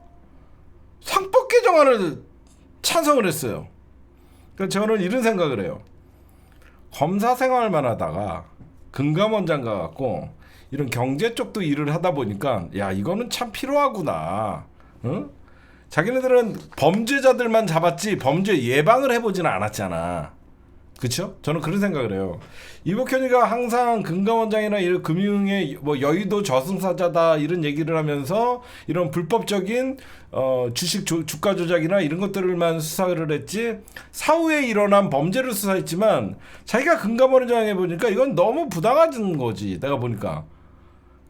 상법 개정안을 찬성을 했어요. 그러니까 저는 이런 생각을 해요. 검사 생활만 하다가 금감원장 가갖고 이런 경제 쪽도 일을 하다 보니까 야 이거는 참 필요하구나. 응? 자기네들은 범죄자들만 잡았지 범죄 예방을 해보지는 않았잖아. 그쵸? 저는 그런 생각을 해요. 이복현이가 항상 금감원장이나 이런 금융의 뭐 여의도 저승사자다 이런 얘기를 하면서 이런 불법적인 주식 주가 조작이나 이런 것들만 수사를 했지 사후에 일어난 범죄를 수사했지만 자기가 금감원장 해보니까 이건 너무 부당한 거지. 내가 보니까.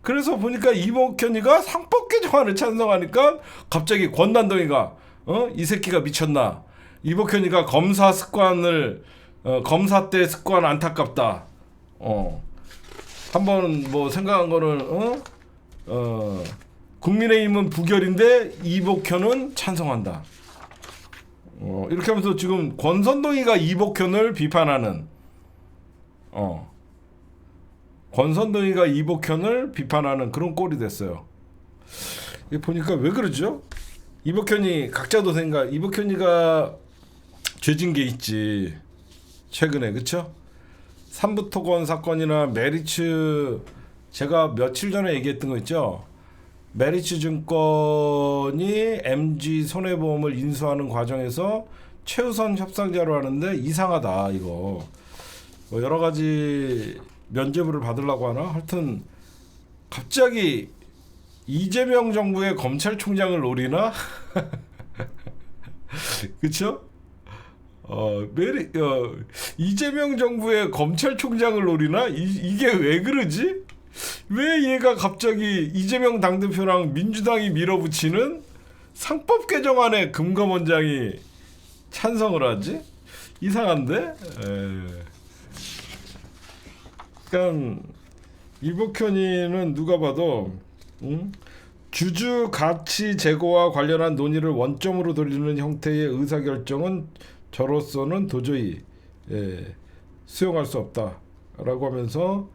그래서 보니까 이복현이가 상법 개정안을 찬성하니까 갑자기 권난동이가 이 새끼가 미쳤나. 이복현이가 검사 습관을 검사 때 습관 안타깝다. 한번 뭐 생각한 거는 국민의힘은 부결인데 이복현은 찬성한다. 이렇게 하면서 지금 권선동이가 이복현을 비판하는 권선동이가 이복현을 비판하는 그런 꼴이 됐어요. 이게 보니까 왜 그러죠? 이복현이 각자도 생각. 이복현이가 죄진 게 있지. 최근에 그쵸? 삼부토건 사건이나 메리츠 제가 며칠 전에 얘기했던 거 있죠? 메리츠 증권이 MG 손해보험을 인수하는 과정에서 최우선 협상자로 하는데 이상하다 이거. 뭐 여러 가지 면죄부를 받으려고 하나? 하여튼 갑자기 이재명 정부의 검찰총장을 노리나? 그쵸? 이재명 정부의 검찰총장을 노리나? 이게 왜 그러지? 왜 얘가 갑자기 이재명 당대표랑 민주당이 밀어붙이는 상법 개정안에 금감원장이 찬성을 하지? 이상한데? 그러니까 이복현이는 누가 봐도 주주 가치 제고와 관련한 논의를 원점으로 돌리는 형태의 의사결정은 저로서는 도저히 수용할 수 없다라고 하면서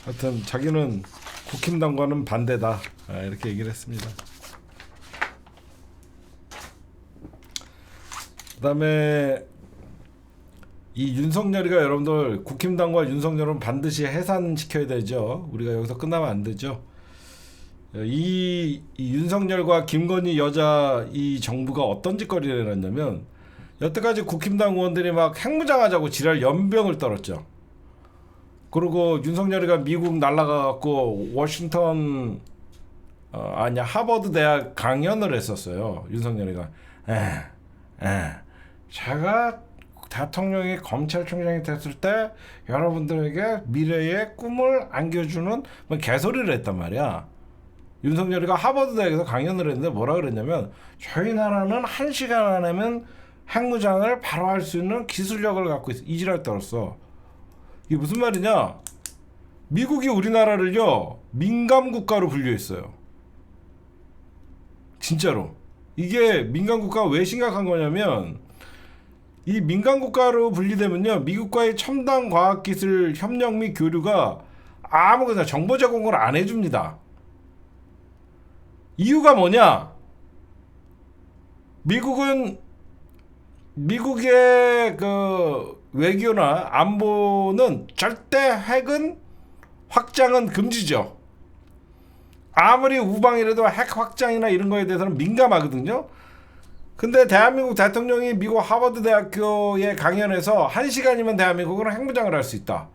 하여튼 자기는 국힘당과는 반대다 이렇게 얘기를 했습니다. 그다음에 이 윤석열이가 여러분들 국힘당과 윤석열은 반드시 해산시켜야 되죠. 우리가 여기서 끝나면 안 되죠. 이 윤석열과 김건희 여자 이 정부가 어떤 짓거리를 해놨냐면 여태까지 국힘당 의원들이 막 핵무장하자고 지랄 연병을 떨었죠. 그리고 윤석열이가 미국 날아가갖고 워싱턴 하버드 대학 강연을 했었어요. 윤석열이가 제가 대통령이 검찰총장이 됐을 때 여러분들에게 미래의 꿈을 안겨주는 뭐 개소리를 했단 말이야. 윤석열이가 하버드 대학에서 강연을 했는데 뭐라 그랬냐면 저희 나라는 1시간 안에면 핵무장을 바로 할 수 있는 기술력을 갖고 있어. 이지랄 떨었어. 이게 무슨 말이냐? 미국이 우리나라를요 민감국가로 분류했어요. 진짜로. 이게 민감국가가 왜 심각한 거냐면 이 민간국가로 분리되면요 미국과의 첨단 과학기술 협력 및 교류가 아무거나 정보 제공을 안 해줍니다. 이유가 뭐냐? 미국의 그 외교나 안보는 절대 핵은 확장은 금지죠. 아무리 우방이라도 핵 확장이나 이런 거에 대해서는 민감하거든요. 근데 대한민국 대통령이 미국 하버드 대학교에 강연해서 1시간이면 대한민국은 핵무장을 할 수 있다.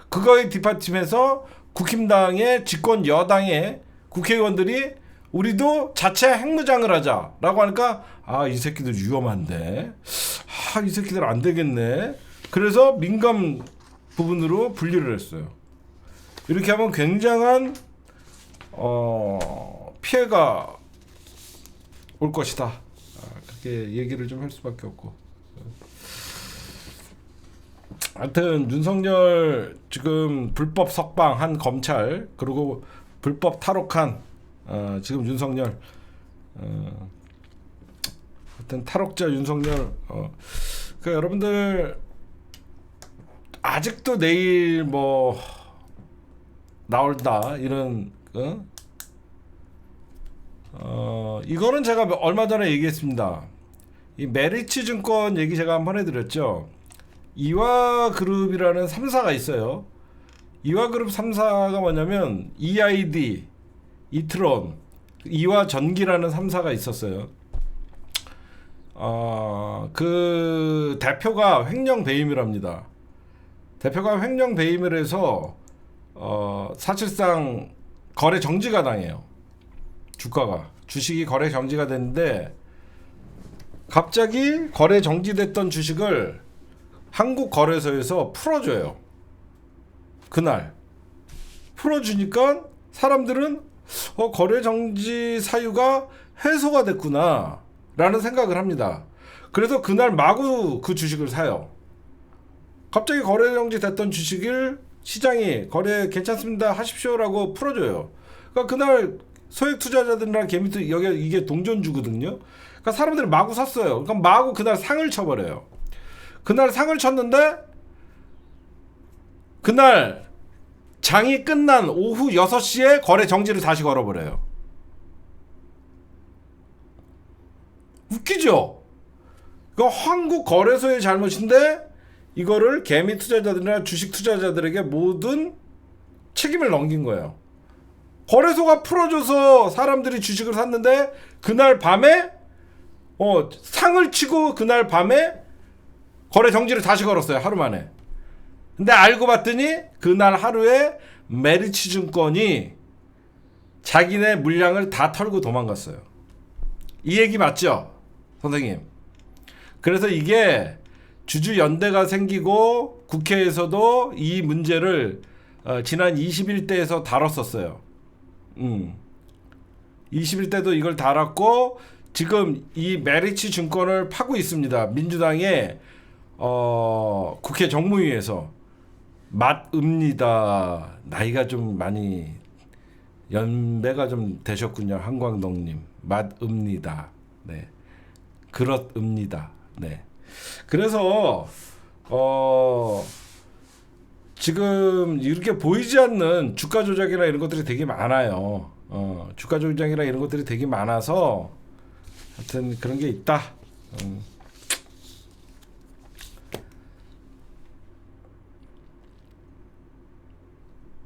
그거에 뒷받침해서 국힘당의 집권 여당의 국회의원들이 우리도 자체 핵무장을 하자라고 하니까 이 새끼들 위험한데 이 새끼들 안 되겠네. 그래서 민감 부분으로 분리를 했어요. 이렇게 하면 굉장한 피해가 올 것이다. 그렇게 얘기를 좀 할 수밖에 없고. 하여튼 윤석열 지금 불법 석방한 검찰 그리고 불법 탈옥한 지금 윤석열 하여튼 탈옥자 윤석열 그 여러분들 아직도 내일 뭐 나올다 이런 이거는 제가 얼마 전에 얘기했습니다. 이 메리츠 증권 얘기 제가 한번 해드렸죠. 이화그룹이라는 3사가 있어요. 이화그룹 3사가 뭐냐면 EID, 이트론, 이화전기라는 3사가 있었어요. 그 대표가 횡령 배임이랍니다. 대표가 횡령 배임을 해서 사실상 거래 정지가 당해요. 주식이 거래 정지가 됐는데 갑자기 거래 정지됐던 주식을 한국거래소에서 풀어줘요. 그날 풀어주니까 사람들은 거래 정지 사유가 해소가 됐구나 라는 생각을 합니다. 그래서 그날 마구 그 주식을 사요. 갑자기 거래 정지 됐던 주식을 시장이 거래 괜찮습니다 하십시오라고 풀어줘요. 그러니까 그날 소액 투자자들이랑 개미들 여기 이게 동전주거든요. 그러니까 사람들이 마구 샀어요. 그러니까 마구 그날 상을 쳐버려요. 그날 상을 쳤는데 그날 장이 끝난 오후 6시에 거래 정지를 다시 걸어버려요. 웃기죠? 이거 한국 거래소의 잘못인데 이거를 개미 투자자들이나 주식 투자자들에게 모든 책임을 넘긴 거예요. 거래소가 풀어줘서 사람들이 주식을 샀는데 그날 밤에 상을 치고 그날 밤에 거래 정지를 다시 걸었어요. 하루 만에. 근데 알고 봤더니 그날 하루에 메리츠증권이 자기네 물량을 다 털고 도망갔어요. 이 얘기 맞죠? 선생님. 그래서 이게 주주연대가 생기고 국회에서도 이 문제를 지난 21대에서 다뤘었어요. 21대도 이걸 다뤘고 지금 이 메리츠 증권을 파고 있습니다. 민주당의 국회 정무위에서 맞읍니다. 나이가 좀 많이 연배가 좀 되셨군요. 한광덕님 맞읍니다. 네, 그렇습니다. 네, 그래서 지금 이렇게 보이지 않는 주가 조작이나 이런 것들이 되게 많아요. 주가 조작이나 이런 것들이 되게 많아서 하여튼 그런 게 있다.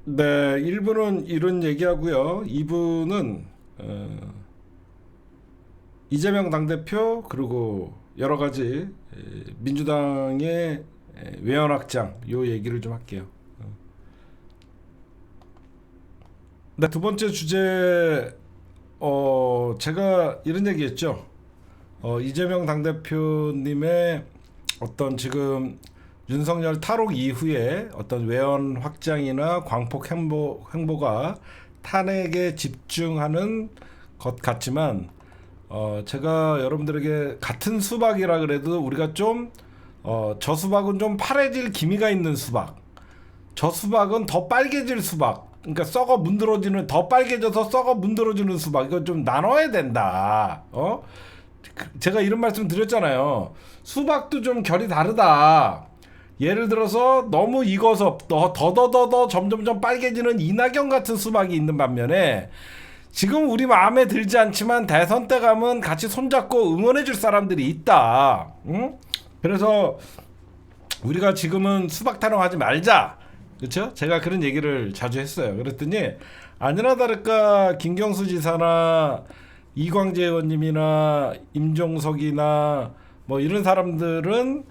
네, 1부는 이런 얘기하고요. 2부는 이재명 당대표 그리고 여러 가지 민주당의 외연 확장 요 얘기를 좀 할게요. 네, 두 번째 주제 제가 이런 얘기했죠. 이재명 당대표님의 어떤 지금 윤석열 탈옥 이후에 어떤 외연 확장이나 광폭 행보가 탄핵에 집중하는 것 같지만 제가 여러분들에게 같은 수박이라 그래도 우리가 좀 저 수박은 좀 파래질 기미가 있는 수박, 저 수박은 더 빨개질 수박, 그러니까 썩어 문드러지는 더 빨개져서 썩어 문드러지는 수박, 이거 좀 나눠야 된다. 제가 이런 말씀 드렸잖아요. 수박도 좀 결이 다르다. 예를 들어서 너무 익어서 더더더더 점점점 빨개지는 이낙연 같은 수박이 있는 반면에 지금 우리 마음에 들지 않지만 대선 때 가면 같이 손잡고 응원해줄 사람들이 있다. 응? 그래서 우리가 지금은 수박 타령하지 말자. 그렇죠? 제가 그런 얘기를 자주 했어요. 그랬더니 아니나 다를까 김경수 지사나 이광재 의원님이나 임종석이나 뭐 이런 사람들은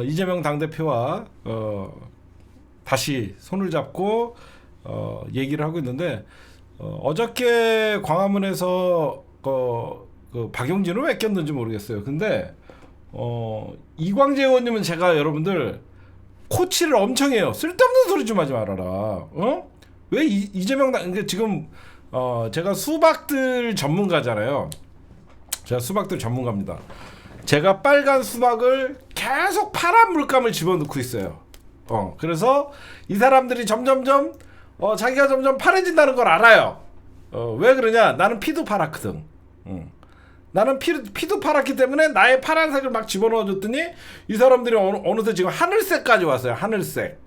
이재명 당대표와 다시 손을 잡고 얘기를 하고 있는데 어저께 광화문에서 그 박용진을 왜 꼈는지 모르겠어요. 근데 이광재 의원님은 제가 여러분들 코치를 엄청 해요. 쓸데없는 소리 좀 하지 말아라. 왜 이재명 그러니까 지금 제가 수박들 전문가잖아요. 제가 수박들 전문가입니다. 제가 빨간 수박을 계속 파란 물감을 집어넣고 있어요. 그래서 이 사람들이 점점점 자기가 점점 파래진다는 걸 알아요. 왜 그러냐? 나는 피도 팔았거든. 나는 피도 팔았기 때문에 나의 파란색을 막 집어넣어줬더니 이 사람들이 어느새 지금 하늘색까지 왔어요. 하늘색.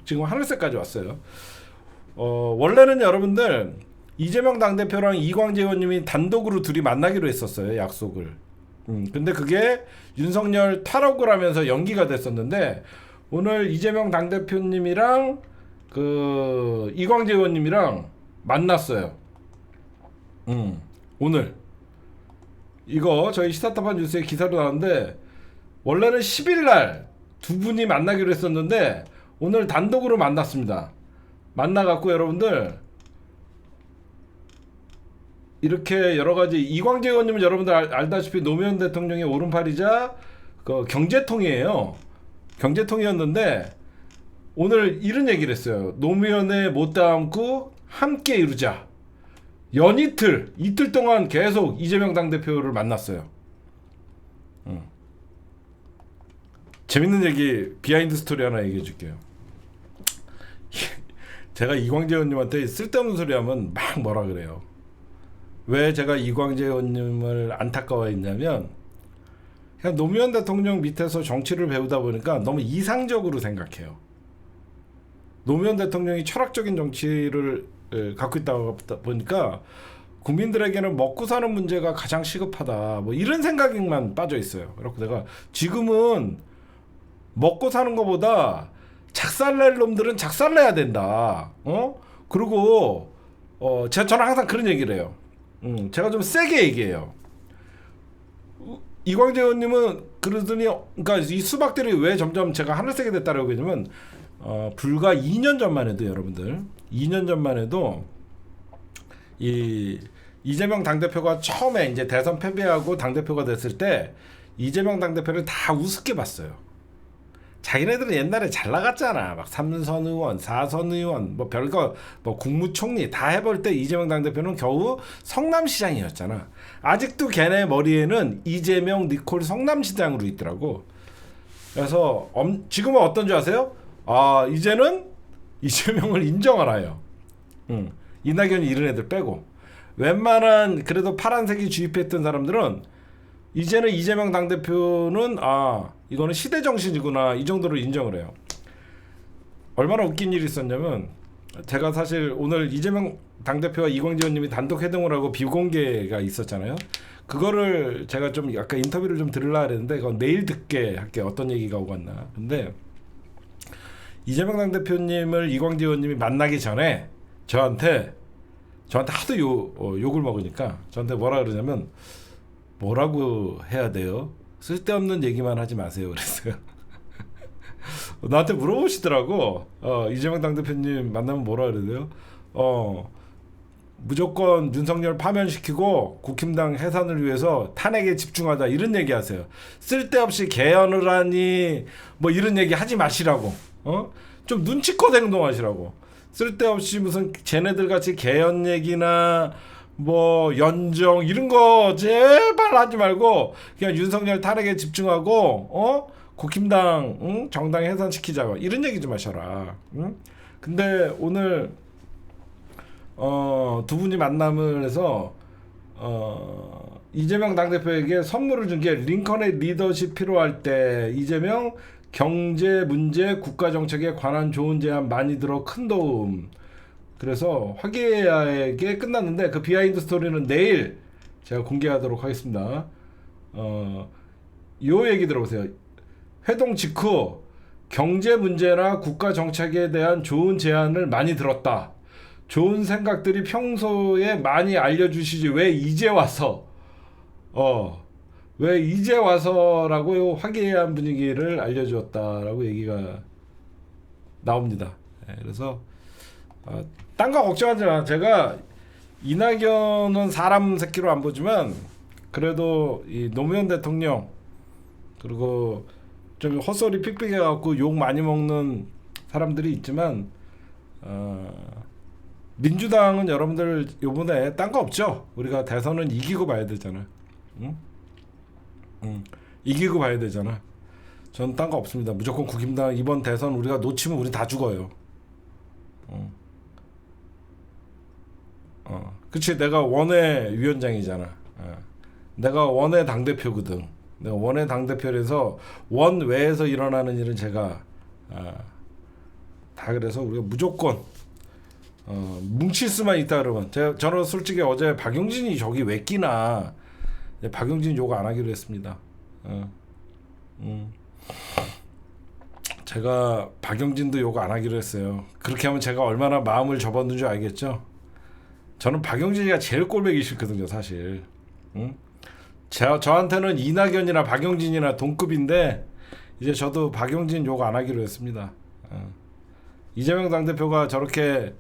지금 하늘색까지 왔어요. 원래는 여러분들 이재명 당대표랑 이광재 의원님이 단독으로 둘이 만나기로 했었어요. 약속을. 근데 그게 윤석열 탈옥을 하면서 연기가 됐었는데 오늘 이재명 당대표님이랑 그 이광재 의원님이랑 만났어요. 오늘 이거 저희 시사타파 뉴스에 기사로 나왔는데 원래는 10일 날 두 분이 만나기로 했었는데 오늘 단독으로 만났습니다. 만나갖고 여러분들 이렇게 여러 가지 이광재 의원님은 여러분들 알다시피 노무현 대통령의 오른팔이자 그 경제통이에요. 경제통이었는데 오늘 이런 얘기를 했어요. 노무현의 못다함고 함께 이루자. 이틀 동안 계속 이재명 당대표를 만났어요. 재밌는 얘기, 비하인드 스토리 하나 얘기해 줄게요. 제가 이광재 의원님한테 쓸데없는 소리 하면 막 뭐라 그래요. 왜 제가 이광재 의원님을 안타까워했냐면 그냥 노무현 대통령 밑에서 정치를 배우다 보니까 너무 이상적으로 생각해요. 노무현 대통령이 철학적인 정치를 갖고 있다 보니까 국민들에게는 먹고 사는 문제가 가장 시급하다. 뭐 이런 생각에만 빠져 있어요. 그래서 내가 지금은 먹고 사는 것보다 작살낼 놈들은 작살내야 된다. 그리고 저는 항상 그런 얘기를 해요. 제가 좀 세게 얘기해요. 이광재 의원님은 그러더니 그러니까 이 수박들이 왜 점점 제가 하늘색이 됐다라고 하냐면 불과 2년 전만 해도 여러분들 2년 전만 해도 이 이재명 당대표가 처음에 이제 대선 패배하고 당대표가 됐을 때 이재명 당대표를 다 우습게 봤어요. 자기네들은 옛날에 잘 나갔잖아. 막 3선 의원, 4선 의원, 뭐 별거, 뭐 국무총리 다 해볼 때 이재명 당대표는 겨우 성남시장이었잖아. 아직도 걔네 머리에는 이재명, 니콜 성남시장으로 있더라고. 그래서 지금은 어떤 줄 아세요? 이제는 이재명을 인정하나요. 이낙연이 이런 애들 빼고. 웬만한 그래도 파란색이 주입했던 사람들은 이제는 이재명 당대표는 이거는 시대 정신이구나 이 정도로 인정을 해요. 얼마나 웃긴 일이 있었냐면 제가 사실 오늘 이재명 당대표와 이광재 의원님이 단독 회동을 하고 비공개가 있었잖아요. 그거를 제가 좀 약간 인터뷰를 좀 들으려고 했는데 그건 내일 듣게 할게요. 어떤 얘기가 오고 왔나. 근데 이재명 당대표님을 이광재 의원님이 만나기 전에 저한테 하도 욕을 먹으니까 저한테 뭐라 그러냐면 뭐라고 해야 돼요? 쓸데없는 얘기만 하지 마세요. 그랬어요. 나한테 물어보시더라고. 이재명 당대표님 만나면 뭐라 그래요? 무조건 윤석열 파면시키고 국힘당 해산을 위해서 탄핵에 집중하자 이런 얘기하세요. 쓸데없이 개헌을 하니 뭐 이런 얘기 하지 마시라고. 좀 눈치껏 행동하시라고. 쓸데없이 무슨 쟤네들 같이 개헌 얘기나 뭐 연정 이런 거 제발 하지 말고 그냥 윤석열 탄핵에 집중하고 국힘당 정당 해산시키자 이런 얘기 좀 하셔라. 근데 오늘 두 분이 만남을 해서 이재명 당대표에게 선물을 준 게 링컨의 리더십 필요할 때 이재명 경제 문제 국가 정책에 관한 좋은 제안 많이 들어 큰 도움. 그래서 화기애애하게 끝났는데 그 비하인드 스토리는 내일 제가 공개하도록 하겠습니다. 요 얘기 들어보세요. 회동 직후 경제 문제나 국가 정책에 대한 좋은 제안을 많이 들었다. 좋은 생각들이 평소에 많이 알려주시지 왜 이제 와서 왜 이제 와서라고 화기애애한 분위기를 알려주었다라고 얘기가 나옵니다. 그래서 딴 거 걱정하지 마. 제가 이낙연은 사람 새끼로 안 보지만 그래도 이 노무현 대통령 그리고 좀 헛소리 픽픽해갖고 욕 많이 먹는 사람들이 있지만 민주당은 여러분들 요번에 딴 거 없죠? 우리가 대선은 이기고 봐야 되잖아. 이기고 봐야 되잖아. 전 딴 거 없습니다. 무조건 국힘당 이번 대선 우리가 놓치면 우리 다 죽어요. 그치. 내가 원외 위원장이잖아. 내가 원외 당대표거든. 내가 원외 당대표라서 원외에서 일어나는 일은 제가 다 그래서 우리가 무조건 뭉칠 수만 있다 그러면 저는 솔직히 어제 박용진이 저기 왜 끼나 박용진 욕 안 하기로 했습니다. 제가 박용진도 욕 안 하기로 했어요. 그렇게 하면 제가 얼마나 마음을 접었는 줄 알겠죠? 저는 박용진이가 제일 꼴보기 싫거든요, 사실. 저한테는 이낙연이나 박용진이나 동급인데 이제 저도 박용진 욕 안 하기로 했습니다. 이재명 당대표가 저렇게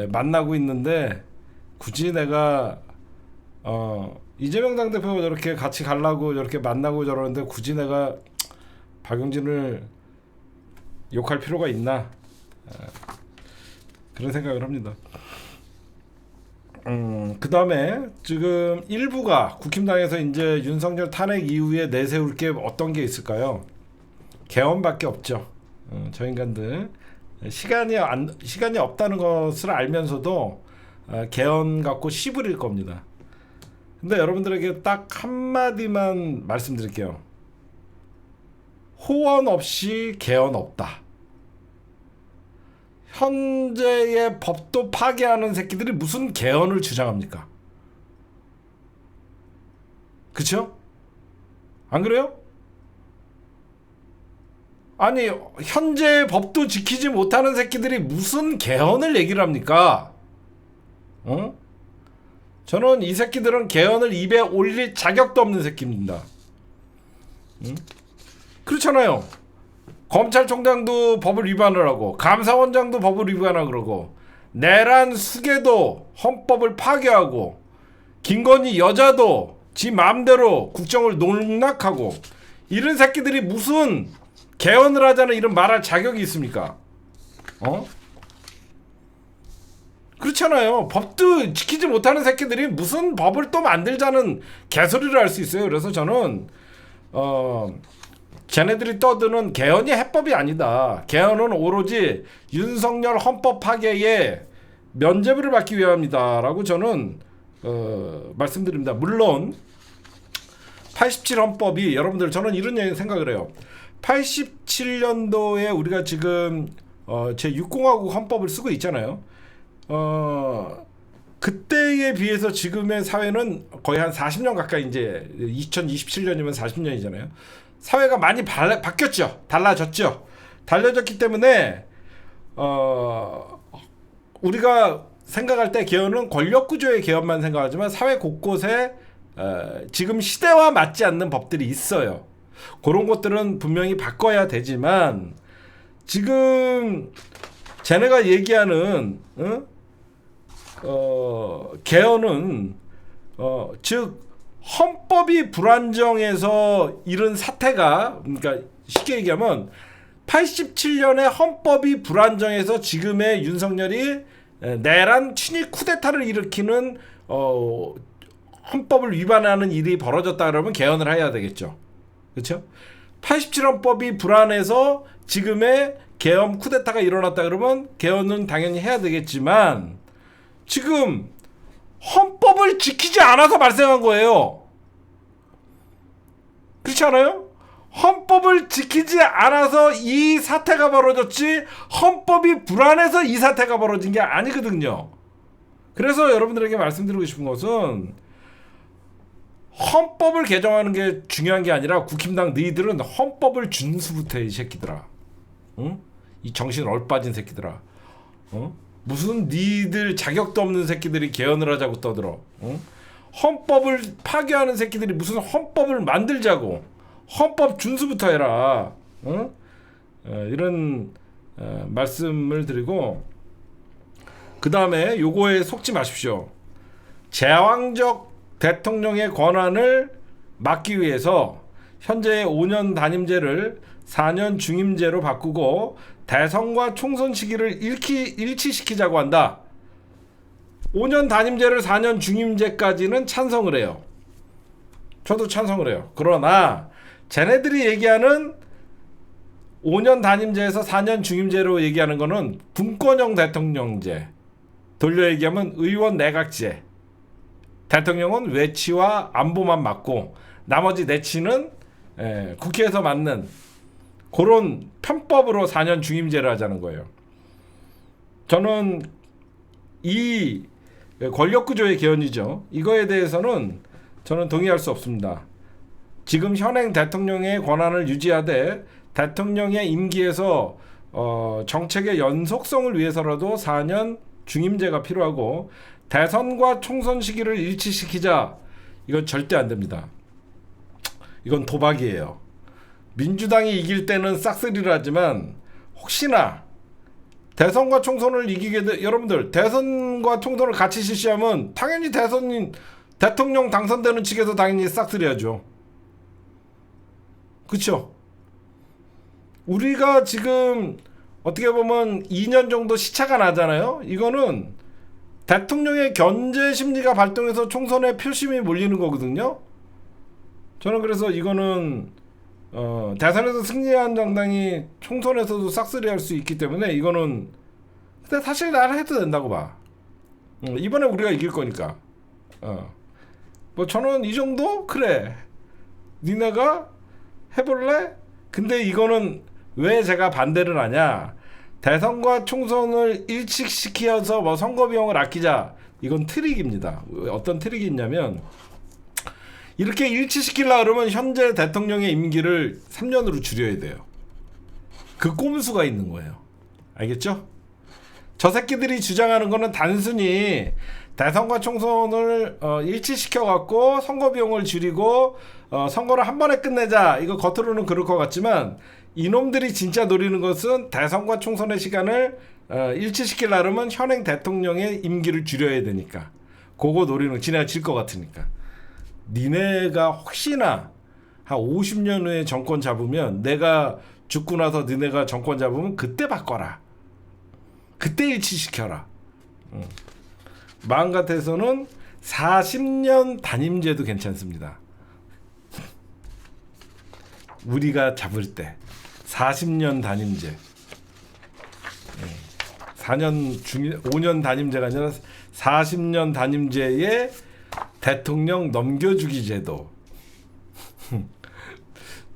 만나고 있는데 굳이 내가 이재명 당대표가 저렇게 같이 가려고 저렇게 만나고 저러는데 굳이 내가 박용진을 욕할 필요가 있나 그런 생각을 합니다. 그 다음에 지금 일부가 국힘당에서 이제 윤석열 탄핵 이후에 내세울 게 어떤 게 있을까요? 개헌밖에 없죠. 저 인간들 시간이 없다는 것을 알면서도 개헌 갖고 씨부릴 겁니다. 근데 여러분들에게 딱 한마디만 말씀드릴게요. 호언 없이 개헌 없다. 현재의 법도 파괴하는 새끼들이 무슨 개헌을 주장합니까? 그쵸? 안 그래요? 아니 현재의 법도 지키지 못하는 새끼들이 무슨 개헌을 얘기를 합니까? 저는 이 새끼들은 개헌을 입에 올릴 자격도 없는 새끼입니다. 그렇잖아요. 검찰총장도 법을 위반을 하고 감사원장도 법을 위반하고 그러고 내란 수계도 헌법을 파괴하고 김건희 여자도 지 마음대로 국정을 농락하고 이런 새끼들이 무슨 개헌을 하자는 이런 말할 자격이 있습니까? 그렇잖아요. 법도 지키지 못하는 새끼들이 무슨 법을 또 만들자는 개소리를 할 수 있어요. 그래서 저는 쟤네들이 떠드는 개헌이 해법이 아니다. 개헌은 오로지 윤석열 헌법 파괴에 면죄부를 받기 위함이다라고 저는 말씀드립니다. 물론 87 헌법이 여러분들 저는 이런 생각을 해요. 87년도에 우리가 지금 제6공화국 헌법을 쓰고 있잖아요. 그때에 비해서 지금의 사회는 거의 한 40년 가까이 이제 2027년이면 40년이잖아요. 사회가 많이 바뀌었죠. 달라졌죠. 달라졌기 때문에 우리가 생각할 때 개헌은 권력구조의 개헌만 생각하지만 사회 곳곳에 지금 시대와 맞지 않는 법들이 있어요. 그런 것들은 분명히 바꿔야 되지만 지금 쟤네가 얘기하는 개헌은 즉 헌법이 불안정해서 이런 사태가 그러니까 쉽게 얘기하면 87년에 헌법이 불안정해서 지금의 윤석열이 내란 친일 쿠데타를 일으키는 헌법을 위반하는 일이 벌어졌다 그러면 개헌을 해야 되겠죠. 그렇죠? 87 헌법이 불안해서 지금의 계엄 쿠데타가 일어났다 그러면 개헌은 당연히 해야 되겠지만 지금 헌법을 지키지 않아서 발생한 거예요. 그렇지 않아요? 헌법을 지키지 않아서 이 사태가 벌어졌지 헌법이 불안해서 이 사태가 벌어진 게 아니거든요. 그래서 여러분들에게 말씀드리고 싶은 것은 헌법을 개정하는 게 중요한 게 아니라 국힘당 너희들은 헌법을 준수부터 해, 이 새끼들아. 응? 이 정신 얼빠진 새끼들아. 무슨 니들 자격도 없는 새끼들이 개헌을 하자고 떠들어. 헌법을 파괴하는 새끼들이 무슨 헌법을 만들자고. 헌법 준수부터 해라. 이런 말씀을 드리고 그 다음에 요거에 속지 마십시오. 제왕적 대통령의 권한을 막기 위해서 현재의 5년 단임제를 4년 중임제로 바꾸고 대선과 총선 시기를 일치시키자고 한다. 5년 단임제를 4년 중임제까지는 찬성을 해요. 저도 찬성을 해요. 그러나 쟤네들이 얘기하는 5년 단임제에서 4년 중임제로 얘기하는 거는 분권형 대통령제. 돌려 얘기하면 의원 내각제. 대통령은 외치와 안보만 맡고 나머지 내치는 국회에서 맡는 그런 편법으로 4년 중임제를 하자는 거예요. 저는 이 권력구조의 개헌이죠. 이거에 대해서는 저는 동의할 수 없습니다. 지금 현행 대통령의 권한을 유지하되 대통령의 임기에서 정책의 연속성을 위해서라도 4년 중임제가 필요하고 대선과 총선 시기를 일치시키자. 이건 절대 안 됩니다. 이건 도박이에요. 민주당이 이길 때는 싹쓸이를 하지만 혹시나 대선과 총선을 이기게 돼, 여러분들 대선과 총선을 같이 실시하면 당연히 대통령 당선되는 측에서 당연히 싹쓸이하죠. 그렇죠? 우리가 지금 어떻게 보면 2년 정도 시차가 나잖아요. 이거는 대통령의 견제 심리가 발동해서 총선에 표심이 몰리는 거거든요. 저는 그래서 이거는 대선에서 승리한 정당이 총선에서도 싹쓸이할 수 있기 때문에 이거는 근데 사실 나는 해도 된다고 봐. 이번에 우리가 이길 거니까. 뭐 저는 이 정도 그래. 니네가 해볼래? 근데 이거는 왜 제가 반대를 하냐? 대선과 총선을 일치시켜서 뭐 선거 비용을 아끼자. 이건 트릭입니다. 어떤 트릭이 있냐면 이렇게 일치시키려고 그러면 현재 대통령의 임기를 3년으로 줄여야 돼요. 그 꼼수가 있는 거예요. 알겠죠? 저 새끼들이 주장하는 거는 단순히 대선과 총선을 일치시켜 갖고 선거 비용을 줄이고 선거를 한 번에 끝내자. 이거 겉으로는 그럴 것 같지만 이놈들이 진짜 노리는 것은 대선과 총선의 시간을 일치시키려면 현행 대통령의 임기를 줄여야 되니까. 그거 노리는 지네가 질 것 같으니까. 니네가 혹시나 한 50년 후에 정권 잡으면 내가 죽고 나서 니네가 정권 잡으면 그때 바꿔라. 그때 일치시켜라. 마음 같아서는 40년 단임제도 괜찮습니다. 우리가 잡을 때 40년 단임제. 5년 단임제가 아니라 40년 단임제에 대통령 넘겨주기 제도.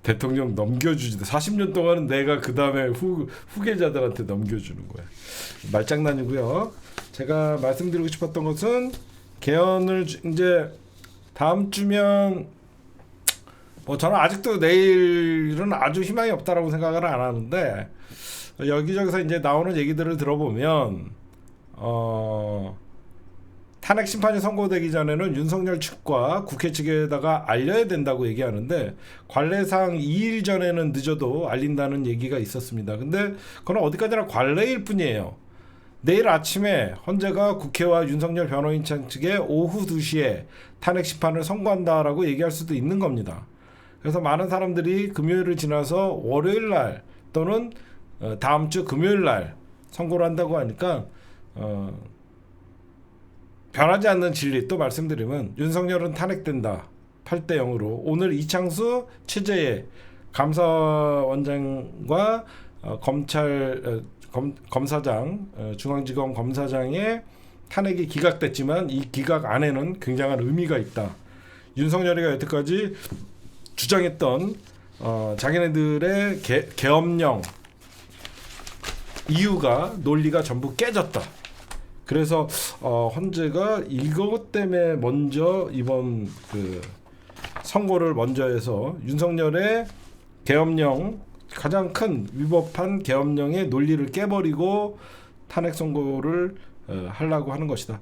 대통령 넘겨주지. 40년 동안은 내가 그 다음에 후계자들한테 넘겨주는 거야. 말장난이고요. 제가 말씀드리고 싶었던 것은 개헌을 이제 다음 주면 뭐 저는 아직도 내일은 아주 희망이 없다라고 생각을 안 하는데 여기저기서 이제 나오는 얘기들을 들어보면 탄핵 심판이 선고되기 전에는 윤석열 측과 국회 측에다가 알려야 된다고 얘기하는데 관례상 2일 전에는 늦어도 알린다는 얘기가 있었습니다. 근데 그건 어디까지나 관례일 뿐이에요. 내일 아침에 헌재가 국회와 윤석열 변호인단 측에 오후 2시에 탄핵 심판을 선고한다라고 얘기할 수도 있는 겁니다. 그래서 많은 사람들이 금요일을 지나서 월요일 날 또는 다음 주 금요일 날 선고를 한다고 하니까 변하지 않는 진리 또 말씀드리면 윤석열은 탄핵된다. 8대 0으로 오늘 이창수 최재해 감사원장과 검사장 중앙지검 검사장의 탄핵이 기각됐지만 이 기각 안에는 굉장한 의미가 있다. 윤석열이가 여태까지 주장했던 자기네들의 계엄령 이유가 논리가 전부 깨졌다. 그래서 헌재가 이것 때문에 먼저 이번 그 선고를 먼저 해서 윤석열의 계엄령 가장 큰 위법한 계엄령의 논리를 깨버리고 탄핵 선고를 하려고 하는 것이다.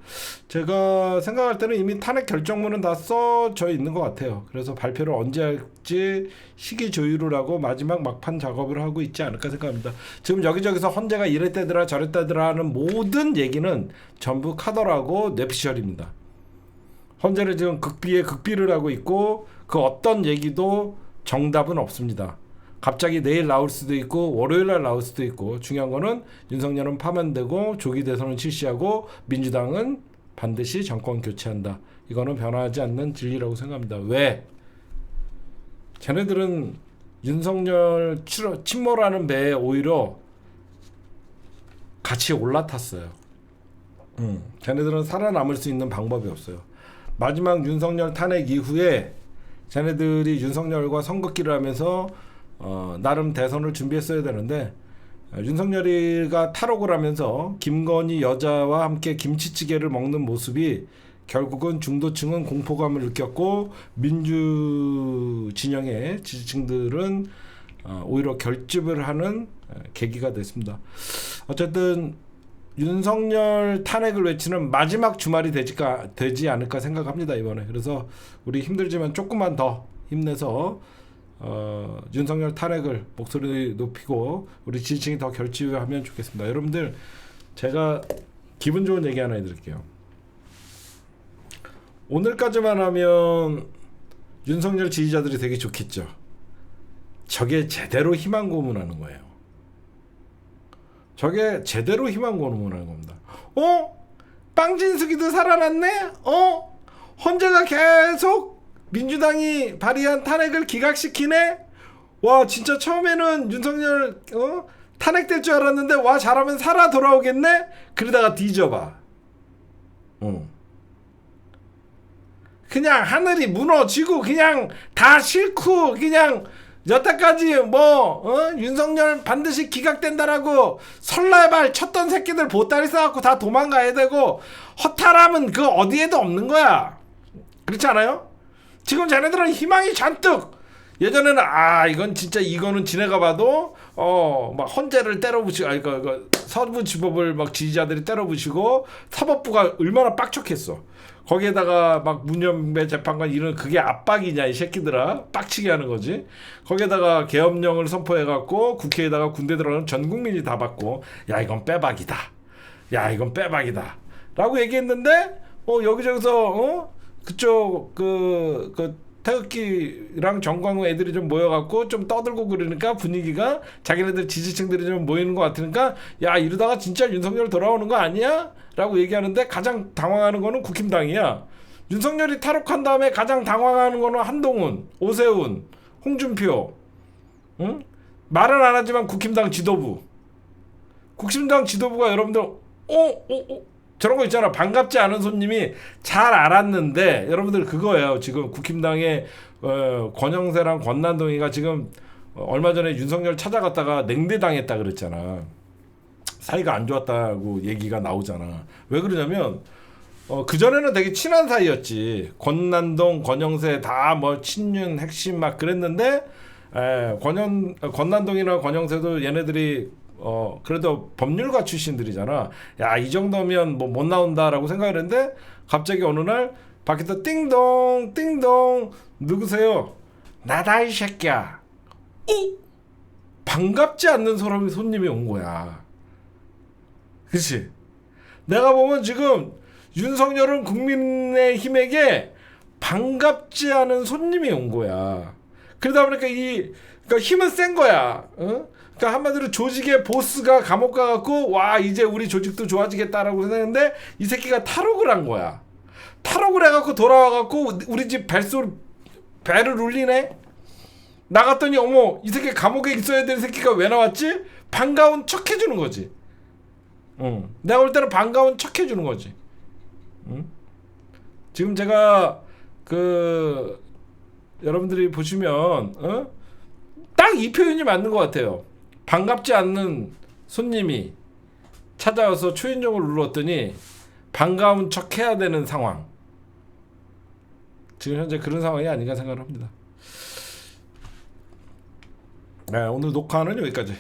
제가 생각할 때는 이미 탄핵 결정문은 다 써져 있는 것 같아요. 그래서 발표를 언제 할지 시기 조율을 하고 마지막 막판 작업을 하고 있지 않을까 생각합니다. 지금 여기저기서 헌재가 이랬다더라 저랬다더라 하는 모든 얘기는 전부 카더라고 뇌피셜입니다. 헌재는 지금 극비에 극비를 하고 있고 그 어떤 얘기도 정답은 없습니다. 갑자기 내일 나올 수도 있고 월요일 날 나올 수도 있고 중요한 거는 윤석열은 파면되고 조기 대선을 실시하고 민주당은 반드시 정권 교체한다. 이거는 변하지 않는 진리라고 생각합니다. 왜? 걔네들은 윤석열 침몰하는 배에 오히려 같이 올라탔어요. 쟤네들은 살아남을 수 있는 방법이 없어요. 마지막 윤석열 탄핵 이후에 쟤네들이 윤석열과 선긋기를 하면서 나름 대선을 준비했어야 되는데 윤석열이가 탈옥을 하면서 김건희 여자와 함께 김치찌개를 먹는 모습이 결국은 중도층은 공포감을 느꼈고 민주 진영의 지지층들은 오히려 결집을 하는 계기가 됐습니다. 어쨌든 윤석열 탄핵을 외치는 마지막 주말이 되지 않을까 생각합니다, 이번에. 그래서 우리 힘들지만 조금만 더 힘내서 윤석열 탄핵을 목소리 높이고 우리 지지층이 더 결집하면 좋겠습니다. 여러분들, 제가 기분 좋은 얘기 하나 해드릴게요. 오늘까지만 하면 윤석열 지지자들이 되게 좋겠죠. 저게 제대로 희망 고문하는 거예요. 저게 제대로 희망 고문하는 겁니다. 빵진숙이도 살아났네? 헌재가 계속 민주당이 발의한 탄핵을 기각시키네? 와, 진짜 처음에는 윤석열 탄핵될 줄 알았는데 와, 잘하면 살아 돌아오겠네? 그러다가 뒤져봐. 그냥 하늘이 무너지고 그냥 다 싫고 그냥 여태까지 윤석열 반드시 기각된다라고 설날발 쳤던 새끼들 보따리 싸갖고 다 도망가야 되고 허탈함은 그 어디에도 없는 거야. 그렇지 않아요? 지금 쟤네들은 희망이 잔뜩. 예전에는 이건 진짜 이거는 지네가 봐도 막 헌재를 때려부시고 서부지법을 막 지지자들이 때려부시고 사법부가 얼마나 빡쳤겠어. 거기에다가 막 문현배 재판관 이런 그게 압박이냐 이 새끼들아. 빡치게 하는 거지. 거기에다가 계엄령을 선포해갖고 국회에다가 군대 들어가는 전 국민이 다 받고 야 이건 빼박이다. 야 이건 빼박이다. 라고 얘기했는데 여기저기서 그쪽 그 태극기랑 정광훈 애들이 좀 모여갖고 좀 떠들고 그러니까 분위기가 자기네들 지지층들이 좀 모이는 것 같으니까 야 이러다가 진짜 윤석열 돌아오는 거 아니야? 라고 얘기하는데 가장 당황하는 거는 국힘당이야. 윤석열이 탈옥한 다음에 가장 당황하는 거는 한동훈, 오세훈, 홍준표. 응? 말은 안 하지만 국힘당 지도부가 여러분들 저런 거 있잖아. 반갑지 않은 손님이 잘 알았는데 여러분들 그거예요. 지금 국힘당의 권영세랑 권난동이가 지금 얼마 전에 윤석열 찾아갔다가 냉대당했다 그랬잖아. 사이가 안 좋았다고 얘기가 나오잖아. 왜 그러냐면 그전에는 되게 친한 사이였지. 권난동, 권영세 다 뭐 친윤 핵심 막 그랬는데 권난동이나 권영세도 얘네들이 그래도 법률가 출신들이잖아. 야, 이 정도면 뭐 못 나온다라고 생각을 했는데 갑자기 어느 날 밖에서 띵동 띵동 누구세요? 나다 이 새끼야. 반갑지 않는 사람이 손님이 온 거야. 그치? 내가 보면 지금 윤석열은 국민의힘에게 반갑지 않은 손님이 온 거야. 그러다 보니까 그러니까 힘은 센 거야. 그러니까 한마디로 조직의 보스가 감옥 가갖고 와 이제 우리 조직도 좋아지겠다라고 생각했는데 이 새끼가 탈옥을 한 거야. 탈옥을 해갖고 돌아와갖고 우리 집 배를 울리네. 나갔더니 어머 이 새끼 감옥에 있어야 될 새끼가 왜 나왔지? 반가운 척 해주는 거지. 내가 볼 때는 반가운 척 해주는 거지. 지금 제가 여러분들이 보시면 딱 이 표현이 맞는 것 같아요. 반갑지 않는 손님이 찾아와서 초인종을 눌렀더니 반가운 척 해야 되는 상황. 지금 현재 그런 상황이 아닌가 생각을 합니다. 네, 오늘 녹화는 여기까지.